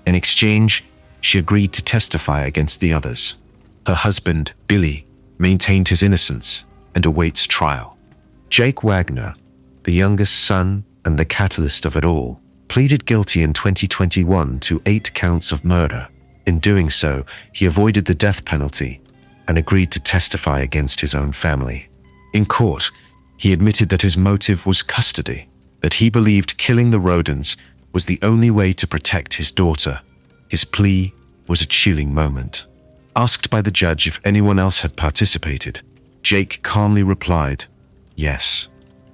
In exchange, she agreed to testify against the others. Her husband, Billy, maintained his innocence and awaits trial. Jake Wagner, the youngest son and the catalyst of it all, pleaded guilty in 2021 to 8 counts of murder. In doing so, he avoided the death penalty and agreed to testify against his own family. In court, he admitted that his motive was custody, that he believed killing the Rhodens was the only way to protect his daughter. His plea was a chilling moment. Asked by the judge if anyone else had participated, Jake calmly replied, "Yes,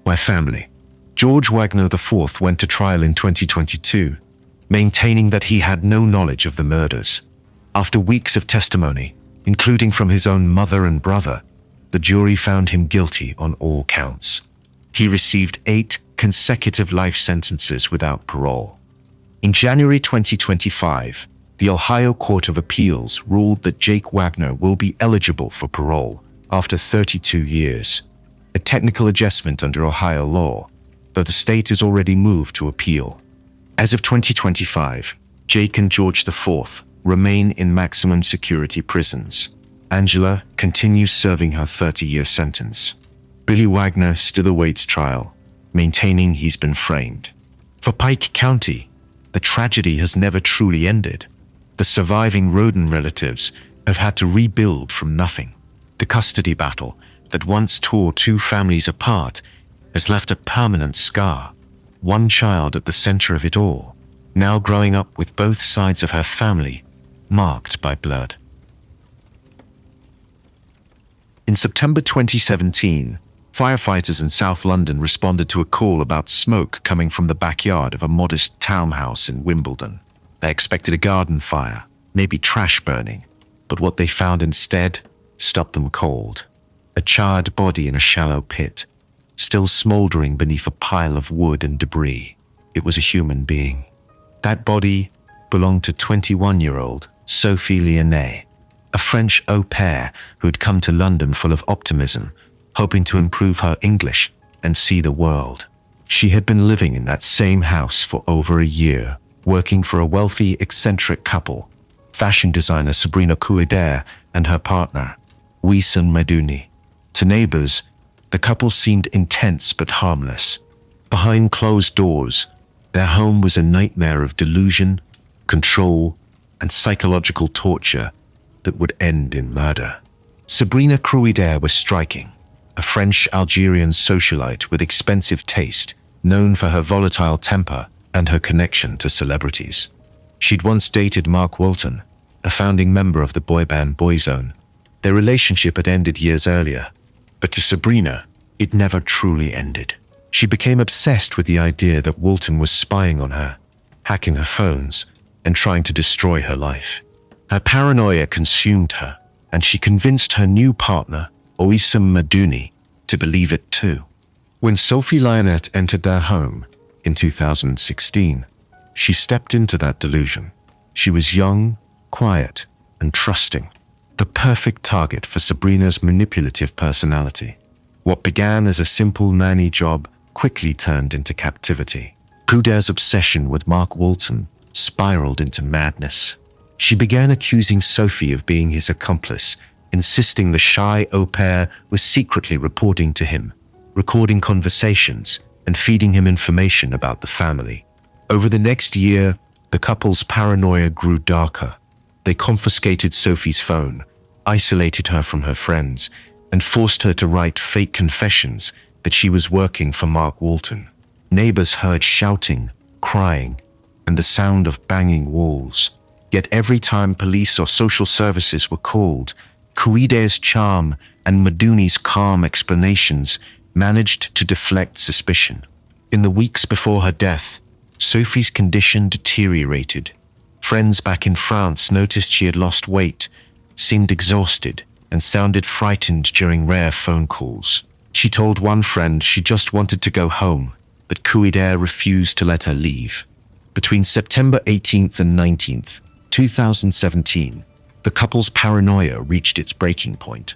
my family." George Wagner IV went to trial in 2022, maintaining that he had no knowledge of the murders. After weeks of testimony, including from his own mother and brother, the jury found him guilty on all counts. He received 8 consecutive life sentences without parole. In January 2025, the Ohio Court of Appeals ruled that Jake Wagner will be eligible for parole after 32 years, a technical adjustment under Ohio law, though the state has already moved to appeal. As of 2025, Jake and George IV remain in maximum security prisons. Angela continues serving her 30-year sentence. Billy Wagner still awaits trial, maintaining he's been framed. For Pike County, the tragedy has never truly ended. The surviving Rhoden relatives have had to rebuild from nothing. The custody battle that once tore 2 families apart has left a permanent scar. One child at the center of it all, now growing up with both sides of her family marked by blood. In September 2017, firefighters in South London responded to a call about smoke coming from the backyard of a modest townhouse in Wimbledon. They expected a garden fire, maybe trash burning, but what they found instead stopped them cold. A charred body in a shallow pit, still smoldering beneath a pile of wood and debris. It was a human being. That body belonged to 21-year-old Sophie Lyonnais, a French au pair who had come to London full of optimism, hoping to improve her English and see the world. She had been living in that same house for over a year, working for a wealthy, eccentric couple, fashion designer Sabrina Couider and her partner, Wissam Medouni. To neighbors, the couple seemed intense but harmless. Behind closed doors, their home was a nightmare of delusion, control, and psychological torture that would end in murder. Sabrina Couider was striking, a French-Algerian socialite with expensive taste, known for her volatile temper and her connection to celebrities. She'd once dated Mark Walton, a founding member of the boy band Boyzone. Their relationship had ended years earlier, but to Sabrina, it never truly ended. She became obsessed with the idea that Walton was spying on her, hacking her phones, and trying to destroy her life. Her paranoia consumed her, and she convinced her new partner, Wissam Medouni, to believe it too. When Sophie Lyonnais entered their home in 2016, she stepped into that delusion. She was young, quiet, and trusting, the perfect target for Sabrina's manipulative personality. What began as a simple nanny job quickly turned into captivity. Couider's obsession with Mark Walton spiraled into madness. She began accusing Sophie of being his accomplice, insisting the shy au pair was secretly reporting to him, recording conversations, and feeding him information about the family. Over the next year, the couple's paranoia grew darker. They confiscated Sophie's phone, isolated her from her friends, and forced her to write fake confessions that she was working for Mark Walton. Neighbors heard shouting, crying, and the sound of banging walls. Yet every time police or social services were called, Couider's charm and Medouni's calm explanations managed to deflect suspicion. In the weeks before her death, Sophie's condition deteriorated. Friends back in France noticed she had lost weight, seemed exhausted, and sounded frightened during rare phone calls. She told one friend she just wanted to go home, but Couider refused to let her leave. Between September 18th and 19th, 2017, the couple's paranoia reached its breaking point.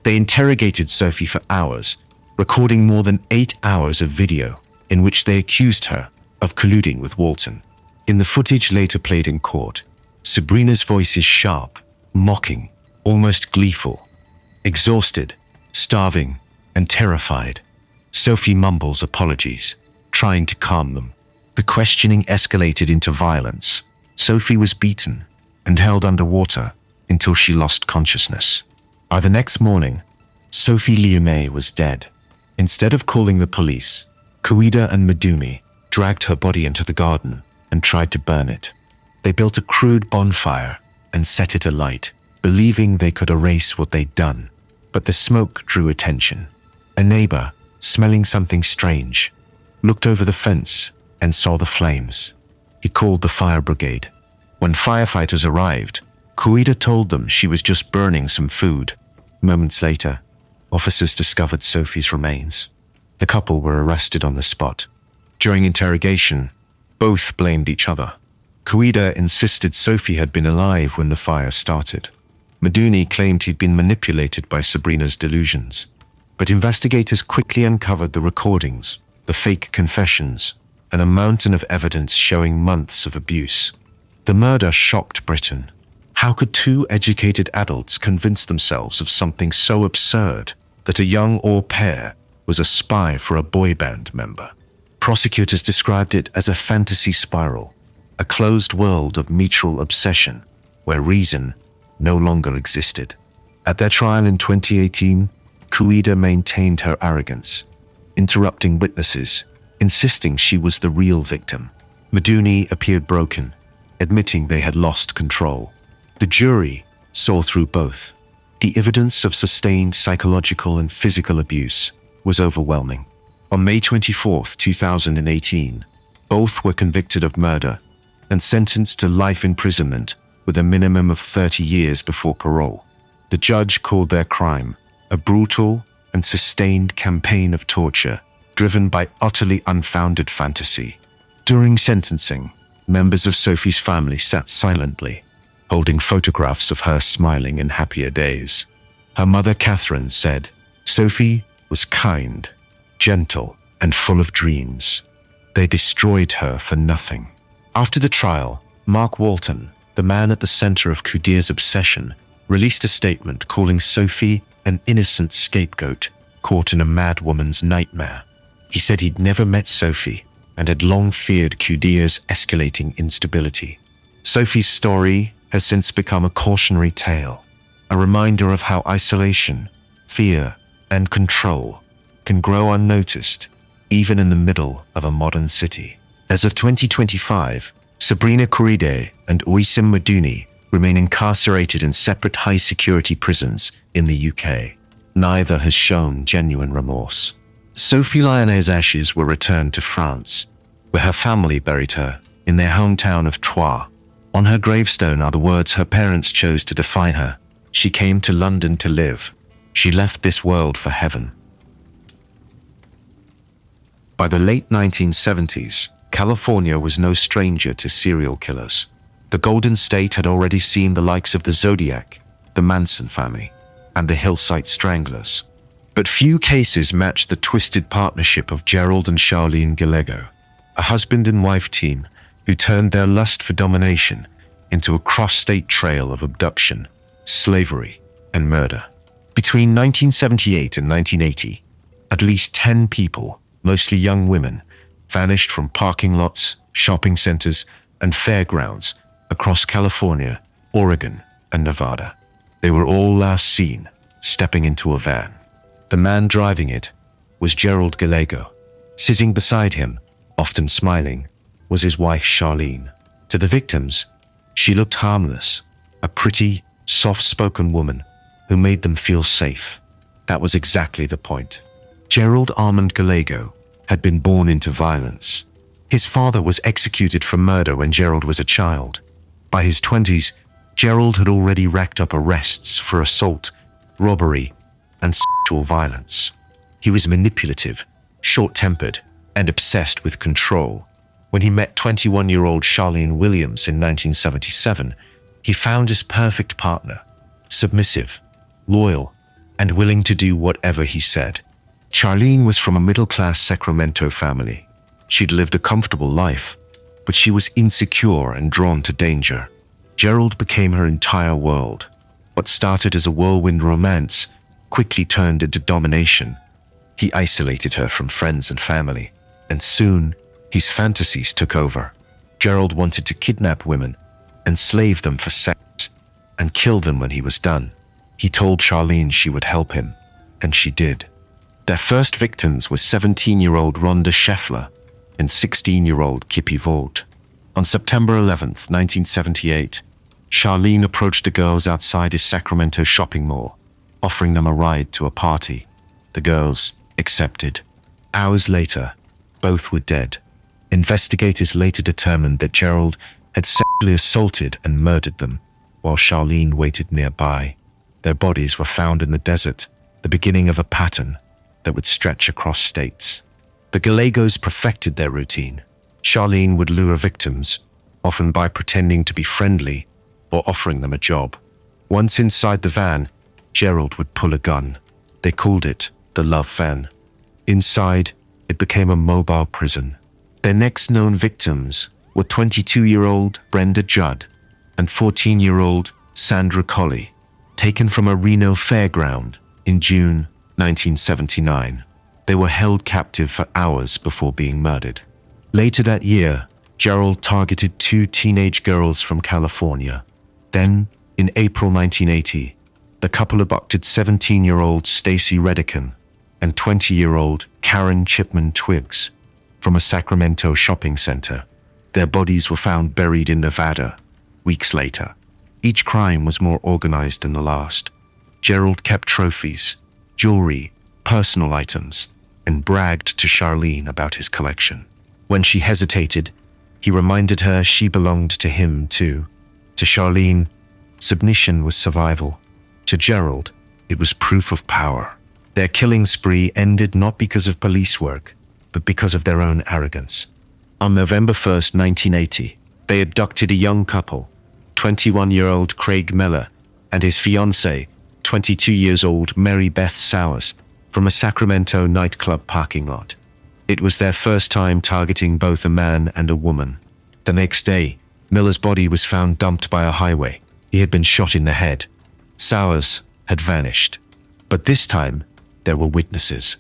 They interrogated Sophie for hours, recording more than 8 hours of video in which they accused her of colluding with Walton. In the footage later played in court, Sabrina's voice is sharp, mocking, almost gleeful. Exhausted, starving, and terrified, Sophie mumbles apologies, trying to calm them. The questioning escalated into violence. Sophie was beaten and held underwater until she lost consciousness. By the next morning, Sophie Lyonnais was dead. Instead of calling the police, Couider and Medouni dragged her body into the garden and tried to burn it. They built a crude bonfire and set it alight, believing they could erase what they'd done. But the smoke drew attention. A neighbor, smelling something strange, looked over the fence and saw the flames. He called the fire brigade. When firefighters arrived, Coida told them she was just burning some food. Moments later, officers discovered Sophie's remains. The couple were arrested on the spot. During interrogation, both blamed each other. Coida insisted Sophie had been alive when the fire started. Maduni claimed he'd been manipulated by Sabrina's delusions. But investigators quickly uncovered the recordings, the fake confessions, and a mountain of evidence showing months of abuse. The murder shocked Britain. How could two educated adults convince themselves of something so absurd that a young au pair was a spy for a boy band member? Prosecutors described it as a fantasy spiral, a closed world of mutual obsession where reason no longer existed. At their trial in 2018, Coida maintained her arrogance, interrupting witnesses, insisting she was the real victim. Maduni appeared broken, admitting they had lost control. The jury saw through both. The evidence of sustained psychological and physical abuse was overwhelming. On May 24, 2018, both were convicted of murder and sentenced to life imprisonment with a minimum of 30 years before parole. The judge called their crime a brutal and sustained campaign of torture driven by utterly unfounded fantasy. During sentencing, members of Sophie's family sat silently, holding photographs of her smiling in happier days. Her mother, Catherine, said, "Sophie was kind, gentle, and full of dreams. They destroyed her for nothing." After the trial, Mark Walton, the man at the center of Coida's obsession, released a statement calling Sophie an innocent scapegoat caught in a mad woman's nightmare. He said he'd never met Sophie and had long feared Coida's escalating instability. Sophie's story has since become a cautionary tale, a reminder of how isolation, fear, and control can grow unnoticed, even in the middle of a modern city. As of 2025, Sabrina Coida and Ouissem Maduni remain incarcerated in separate high-security prisons in the UK. Neither has shown genuine remorse. Sophie Lyonnais' ashes were returned to France, where her family buried her in their hometown of Troyes. On her gravestone are the words her parents chose to define her. She came to London to live. She left this world for heaven. By the late 1970s, California was no stranger to serial killers. The Golden State had already seen the likes of the Zodiac, the Manson family, and the Hillside Stranglers. But few cases matched the twisted partnership of Gerald and Charlene Gallego, a husband and wife team who turned their lust for domination into a cross-state trail of abduction, slavery, and murder. Between 1978 and 1980, at least 10 people, mostly young women, vanished from parking lots, shopping centers, and fairgrounds across California, Oregon, and Nevada. They were all last seen stepping into a van. The man driving it was Gerald Gallego. Sitting beside him, often smiling, was his wife Charlene. To the victims, she looked harmless, a pretty, soft-spoken woman who made them feel safe. That was exactly the point. Gerald Armand Gallego had been born into violence. His father was executed for murder when Gerald was a child. By his 20s, Gerald had already racked up arrests for assault, robbery, and sexual violence. He was manipulative, short-tempered, and obsessed with control. When he met 21-year-old Charlene Williams in 1977, he found his perfect partner, submissive, loyal, and willing to do whatever he said. Charlene was from a middle-class Sacramento family. She'd lived a comfortable life, but she was insecure and drawn to danger. Gerald became her entire world. What started as a whirlwind romance quickly turned into domination. He isolated her from friends and family, and soon his fantasies took over. Gerald wanted to kidnap women, enslave them for sex, and kill them when he was done. He told Charlene she would help him, and she did. Their first victims were 17-year-old Rhonda Scheffler and 16-year-old Kippy Vault. On September 11th, 1978, Charlene approached the girls outside his Sacramento shopping mall, offering them a ride to a party. The girls accepted. Hours later, both were dead. Investigators later determined that Gerald had sexually assaulted and murdered them, while Charlene waited nearby. Their bodies were found in the desert, the beginning of a pattern that would stretch across states. The Gallegos perfected their routine. Charlene would lure victims, often by pretending to be friendly or offering them a job. Once inside the van, Gerald would pull a gun. They called it the love van. Inside, it became a mobile prison. Their next known victims were 22-year-old Brenda Judd and 14-year-old Sandra Colley, taken from a Reno fairground in June 1979. They were held captive for hours before being murdered. Later that year, Gerald targeted 2 teenage girls from California. Then, in April 1980, the couple abducted 17-year-old Stacy Redican and 20-year-old Karen Chipman Twiggs from a Sacramento shopping center. Their bodies were found buried in Nevada weeks later. Each crime was more organized than the last. Gerald kept trophies, jewelry, personal items, and bragged to Charlene about his collection. When she hesitated, he reminded her she belonged to him too. To Charlene, submission was survival. To Gerald, it was proof of power. Their killing spree ended not because of police work, but because of their own arrogance. On November 1st, 1980, they abducted a young couple, 21-year-old Craig Miller and his fiancée, 22 years old Mary Beth Sowers, from a Sacramento nightclub parking lot. It was their first time targeting both a man and a woman. The next day, Miller's body was found dumped by a highway. He had been shot in the head. Sowers had vanished. But this time, there were witnesses.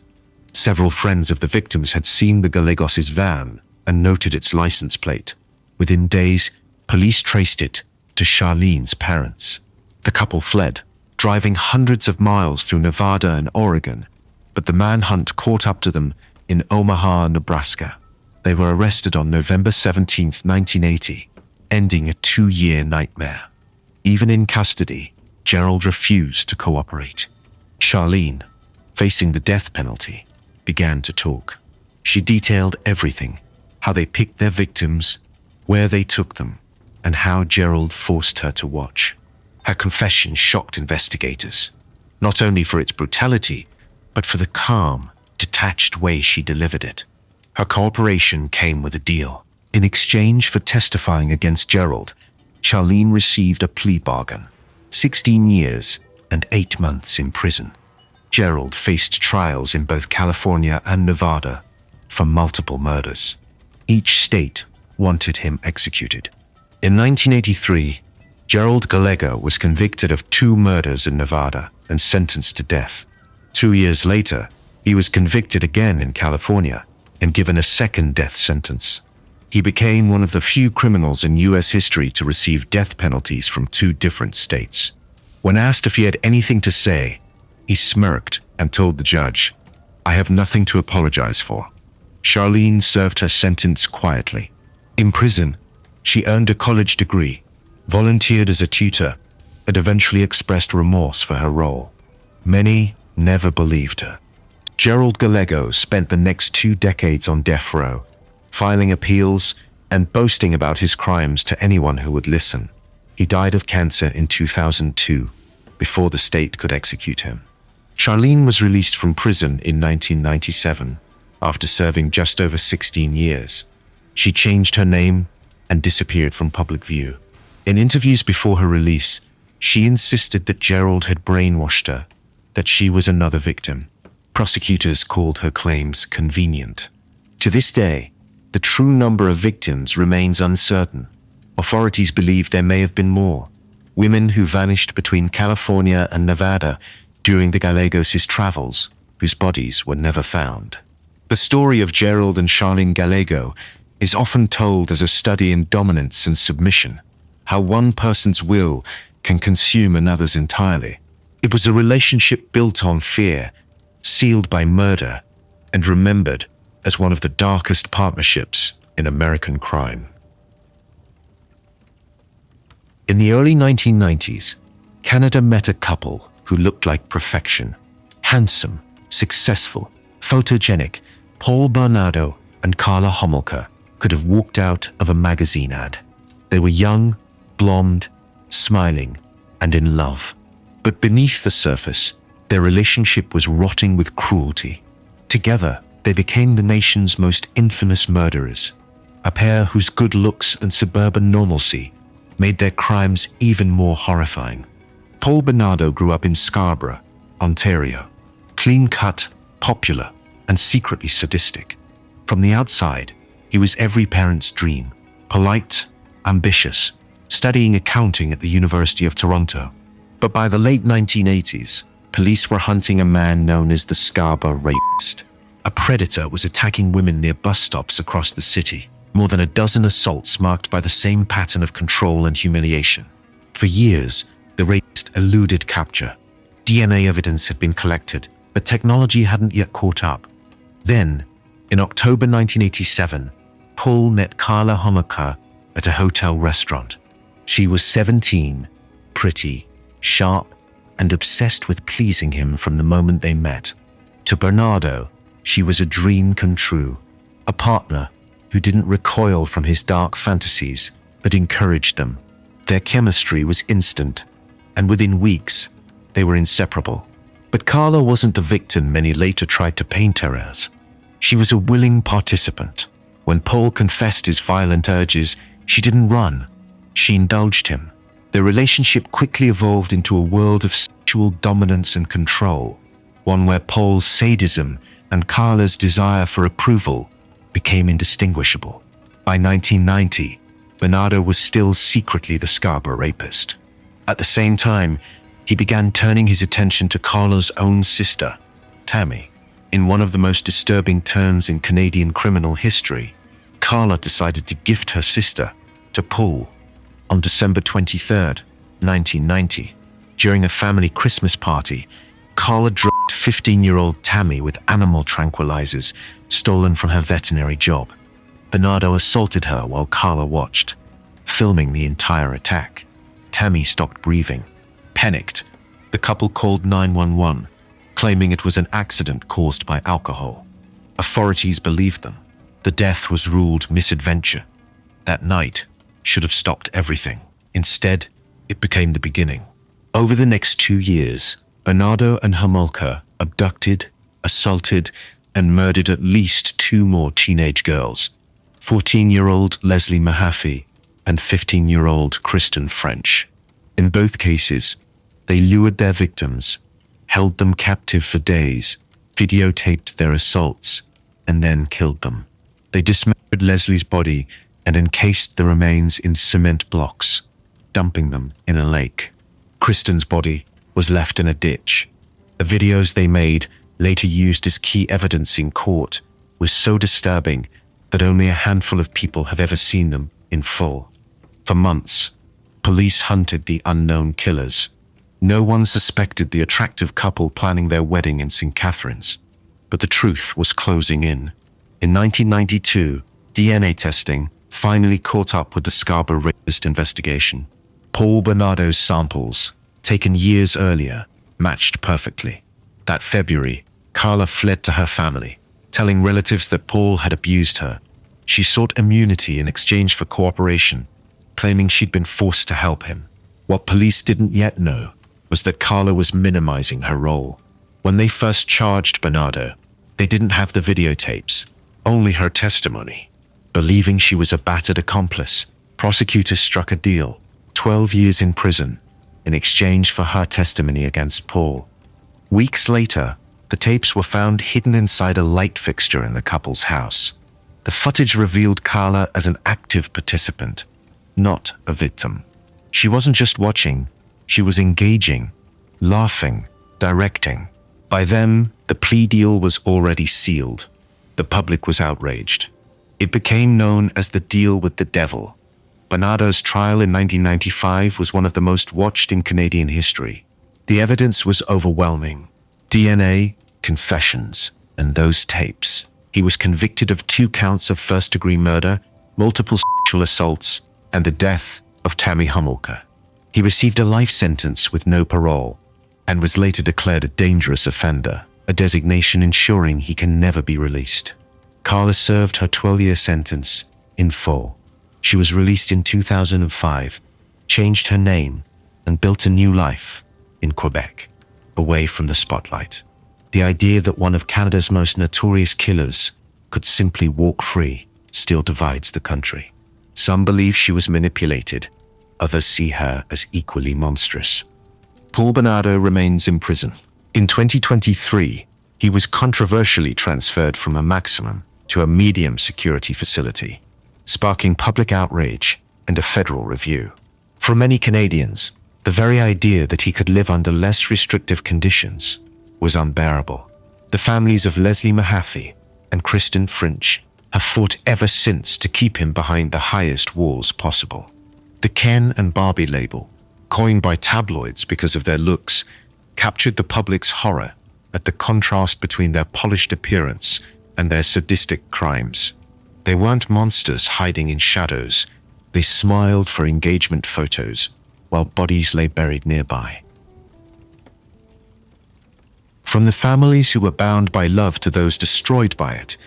Several friends of the victims had seen the Gallegos' van and noted its license plate. Within days, police traced it to Charlene's parents. The couple fled, driving hundreds of miles through Nevada and Oregon, but the manhunt caught up to them in Omaha, Nebraska. They were arrested on November 17, 1980, ending a 2-year nightmare. Even in custody, Gerald refused to cooperate. Charlene, facing the death penalty, began to talk. She detailed everything: how they picked their victims, where they took them, and how Gerald forced her to watch. Her confession shocked investigators, not only for its brutality, but for the calm, detached way she delivered it. Her cooperation came with a deal. In exchange for testifying against Gerald, Charlene received a plea bargain: 16 years and 8 months in prison. Gerald faced trials in both California and Nevada for multiple murders. Each state wanted him executed. In 1983, Gerald Gallego was convicted of 2 murders in Nevada and sentenced to death. 2 years later, he was convicted again in California and given a second death sentence. He became one of the few criminals in U.S. history to receive death penalties from 2 different states. When asked if he had anything to say, he smirked and told the judge, "I have nothing to apologize for." Charlene served her sentence quietly. In prison, she earned a college degree, volunteered as a tutor, and eventually expressed remorse for her role. Many never believed her. Gerald Gallego spent the next 2 decades on death row, filing appeals and boasting about his crimes to anyone who would listen. He died of cancer in 2002, before the state could execute him. Charlene was released from prison in 1997, after serving just over 16 years. She changed her name and disappeared from public view. In interviews before her release, she insisted that Gerald had brainwashed her, that she was another victim. Prosecutors called her claims convenient. To this day, the true number of victims remains uncertain. Authorities believe there may have been more. Women who vanished between California and Nevada during the Gallegos' travels, whose bodies were never found. The story of Gerald and Charlene Gallego is often told as a study in dominance and submission, how one person's will can consume another's entirely. It was a relationship built on fear, sealed by murder, and remembered as one of the darkest partnerships in American crime. In the early 1990s, Canada met a couple who looked like perfection. Handsome, successful, photogenic, Paul Bernardo and Carla Homolka could have walked out of a magazine ad. They were young, blonde, smiling, and in love. But beneath the surface, their relationship was rotting with cruelty. Together, they became the nation's most infamous murderers, a pair whose good looks and suburban normalcy made their crimes even more horrifying. Paul Bernardo grew up in Scarborough, Ontario, clean-cut, popular, and secretly sadistic. From the outside, he was every parent's dream, polite, ambitious, studying accounting at the University of Toronto. But by the late 1980s, police were hunting a man known as the Scarborough Rapist. A predator was attacking women near bus stops across the city. More than a dozen assaults marked by the same pattern of control and humiliation. For years, the rapist eluded capture. DNA evidence had been collected, but technology hadn't yet caught up. Then, in October 1987, Paul met Carla Homolka at a hotel restaurant. She was 17, pretty, sharp, and obsessed with pleasing him from the moment they met. To Bernardo, she was a dream come true, a partner who didn't recoil from his dark fantasies, but encouraged them. Their chemistry was instant, and within weeks, they were inseparable. But Carla wasn't the victim many later tried to paint her as. She was a willing participant. When Paul confessed his violent urges, she didn't run. She indulged him. Their relationship quickly evolved into a world of sexual dominance and control, one where Paul's sadism and Carla's desire for approval became indistinguishable. By 1990, Bernardo was still secretly the Scarborough Rapist. At the same time, he began turning his attention to Carla's own sister, Tammy. In one of the most disturbing turns in Canadian criminal history, Carla decided to gift her sister to Paul. On December 23, 1990, during a family Christmas party, Carla drugged 15-year-old Tammy with animal tranquilizers stolen from her veterinary job. Bernardo assaulted her while Carla watched, filming the entire attack. Tammy stopped breathing. Panicked, the couple called 911, claiming it was an accident caused by alcohol. Authorities believed them. The death was ruled misadventure. That night should have stopped everything. Instead, it became the beginning. Over the next 2 years, Bernardo and Homolka abducted, assaulted, and murdered at least 2 more teenage girls, 14-year-old Leslie Mahaffey and 15-year-old Kristen French. In both cases, they lured their victims, held them captive for days, videotaped their assaults, and then killed them. They dismembered Leslie's body and encased the remains in cement blocks, dumping them in a lake. Kristen's body was left in a ditch. The videos they made, later used as key evidence in court, were so disturbing that only a handful of people have ever seen them in full. For months, police hunted the unknown killers. No one suspected the attractive couple planning their wedding in St. Catharines, but the truth was closing in. In 1992, DNA testing finally caught up with the Scarborough Rapist investigation. Paul Bernardo's samples, taken years earlier, matched perfectly. That February, Carla fled to her family, telling relatives that Paul had abused her. She sought immunity in exchange for cooperation, claiming she'd been forced to help him. What police didn't yet know was that Carla was minimizing her role. When they first charged Bernardo, they didn't have the videotapes, only her testimony. Believing she was a battered accomplice, prosecutors struck a deal, 12 years in prison, in exchange for her testimony against Paul. Weeks later, the tapes were found hidden inside a light fixture in the couple's house. The footage revealed Carla as an active participant, not a victim. She wasn't just watching, she was engaging, laughing, directing. By then, the plea deal was already sealed. The public was outraged. It became known as the deal with the devil. Bernardo's trial in 1995 was one of the most watched in Canadian history. The evidence was overwhelming. DNA, confessions, and those tapes. He was convicted of 2 counts of first-degree murder, multiple sexual assaults, and the death of Tammy Homolka. He received a life sentence with no parole and was later declared a dangerous offender, a designation ensuring he can never be released. Carla served her 12-year sentence in full. She was released in 2005, changed her name, and built a new life in Quebec, away from the spotlight. The idea that one of Canada's most notorious killers could simply walk free still divides the country. Some believe she was manipulated, others see her as equally monstrous. Paul Bernardo remains in prison. In 2023, he was controversially transferred from a maximum to a medium security facility, sparking public outrage and a federal review. For many Canadians, the very idea that he could live under less restrictive conditions was unbearable. The families of Leslie Mahaffey and Kristen French have fought ever since to keep him behind the highest walls possible. The Ken and Barbie label, coined by tabloids because of their looks, captured the public's horror at the contrast between their polished appearance and their sadistic crimes. They weren't monsters hiding in shadows. They smiled for engagement photos while bodies lay buried nearby. From the families who were bound by love to those destroyed by it,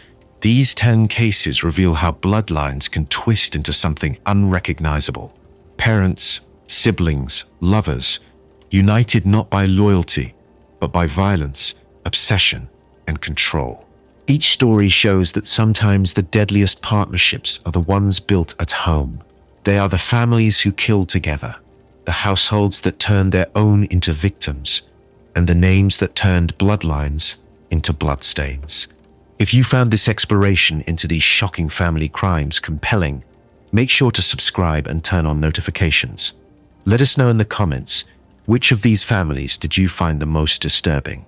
these 10 cases reveal how bloodlines can twist into something unrecognizable. Parents, siblings, lovers, united not by loyalty, but by violence, obsession, and control. Each story shows that sometimes the deadliest partnerships are the ones built at home. They are the families who kill together, the households that turned their own into victims, and the names that turned bloodlines into bloodstains. If you found this exploration into these shocking family crimes compelling, make sure to subscribe and turn on notifications. Let us know in the comments, which of these families did you find the most disturbing?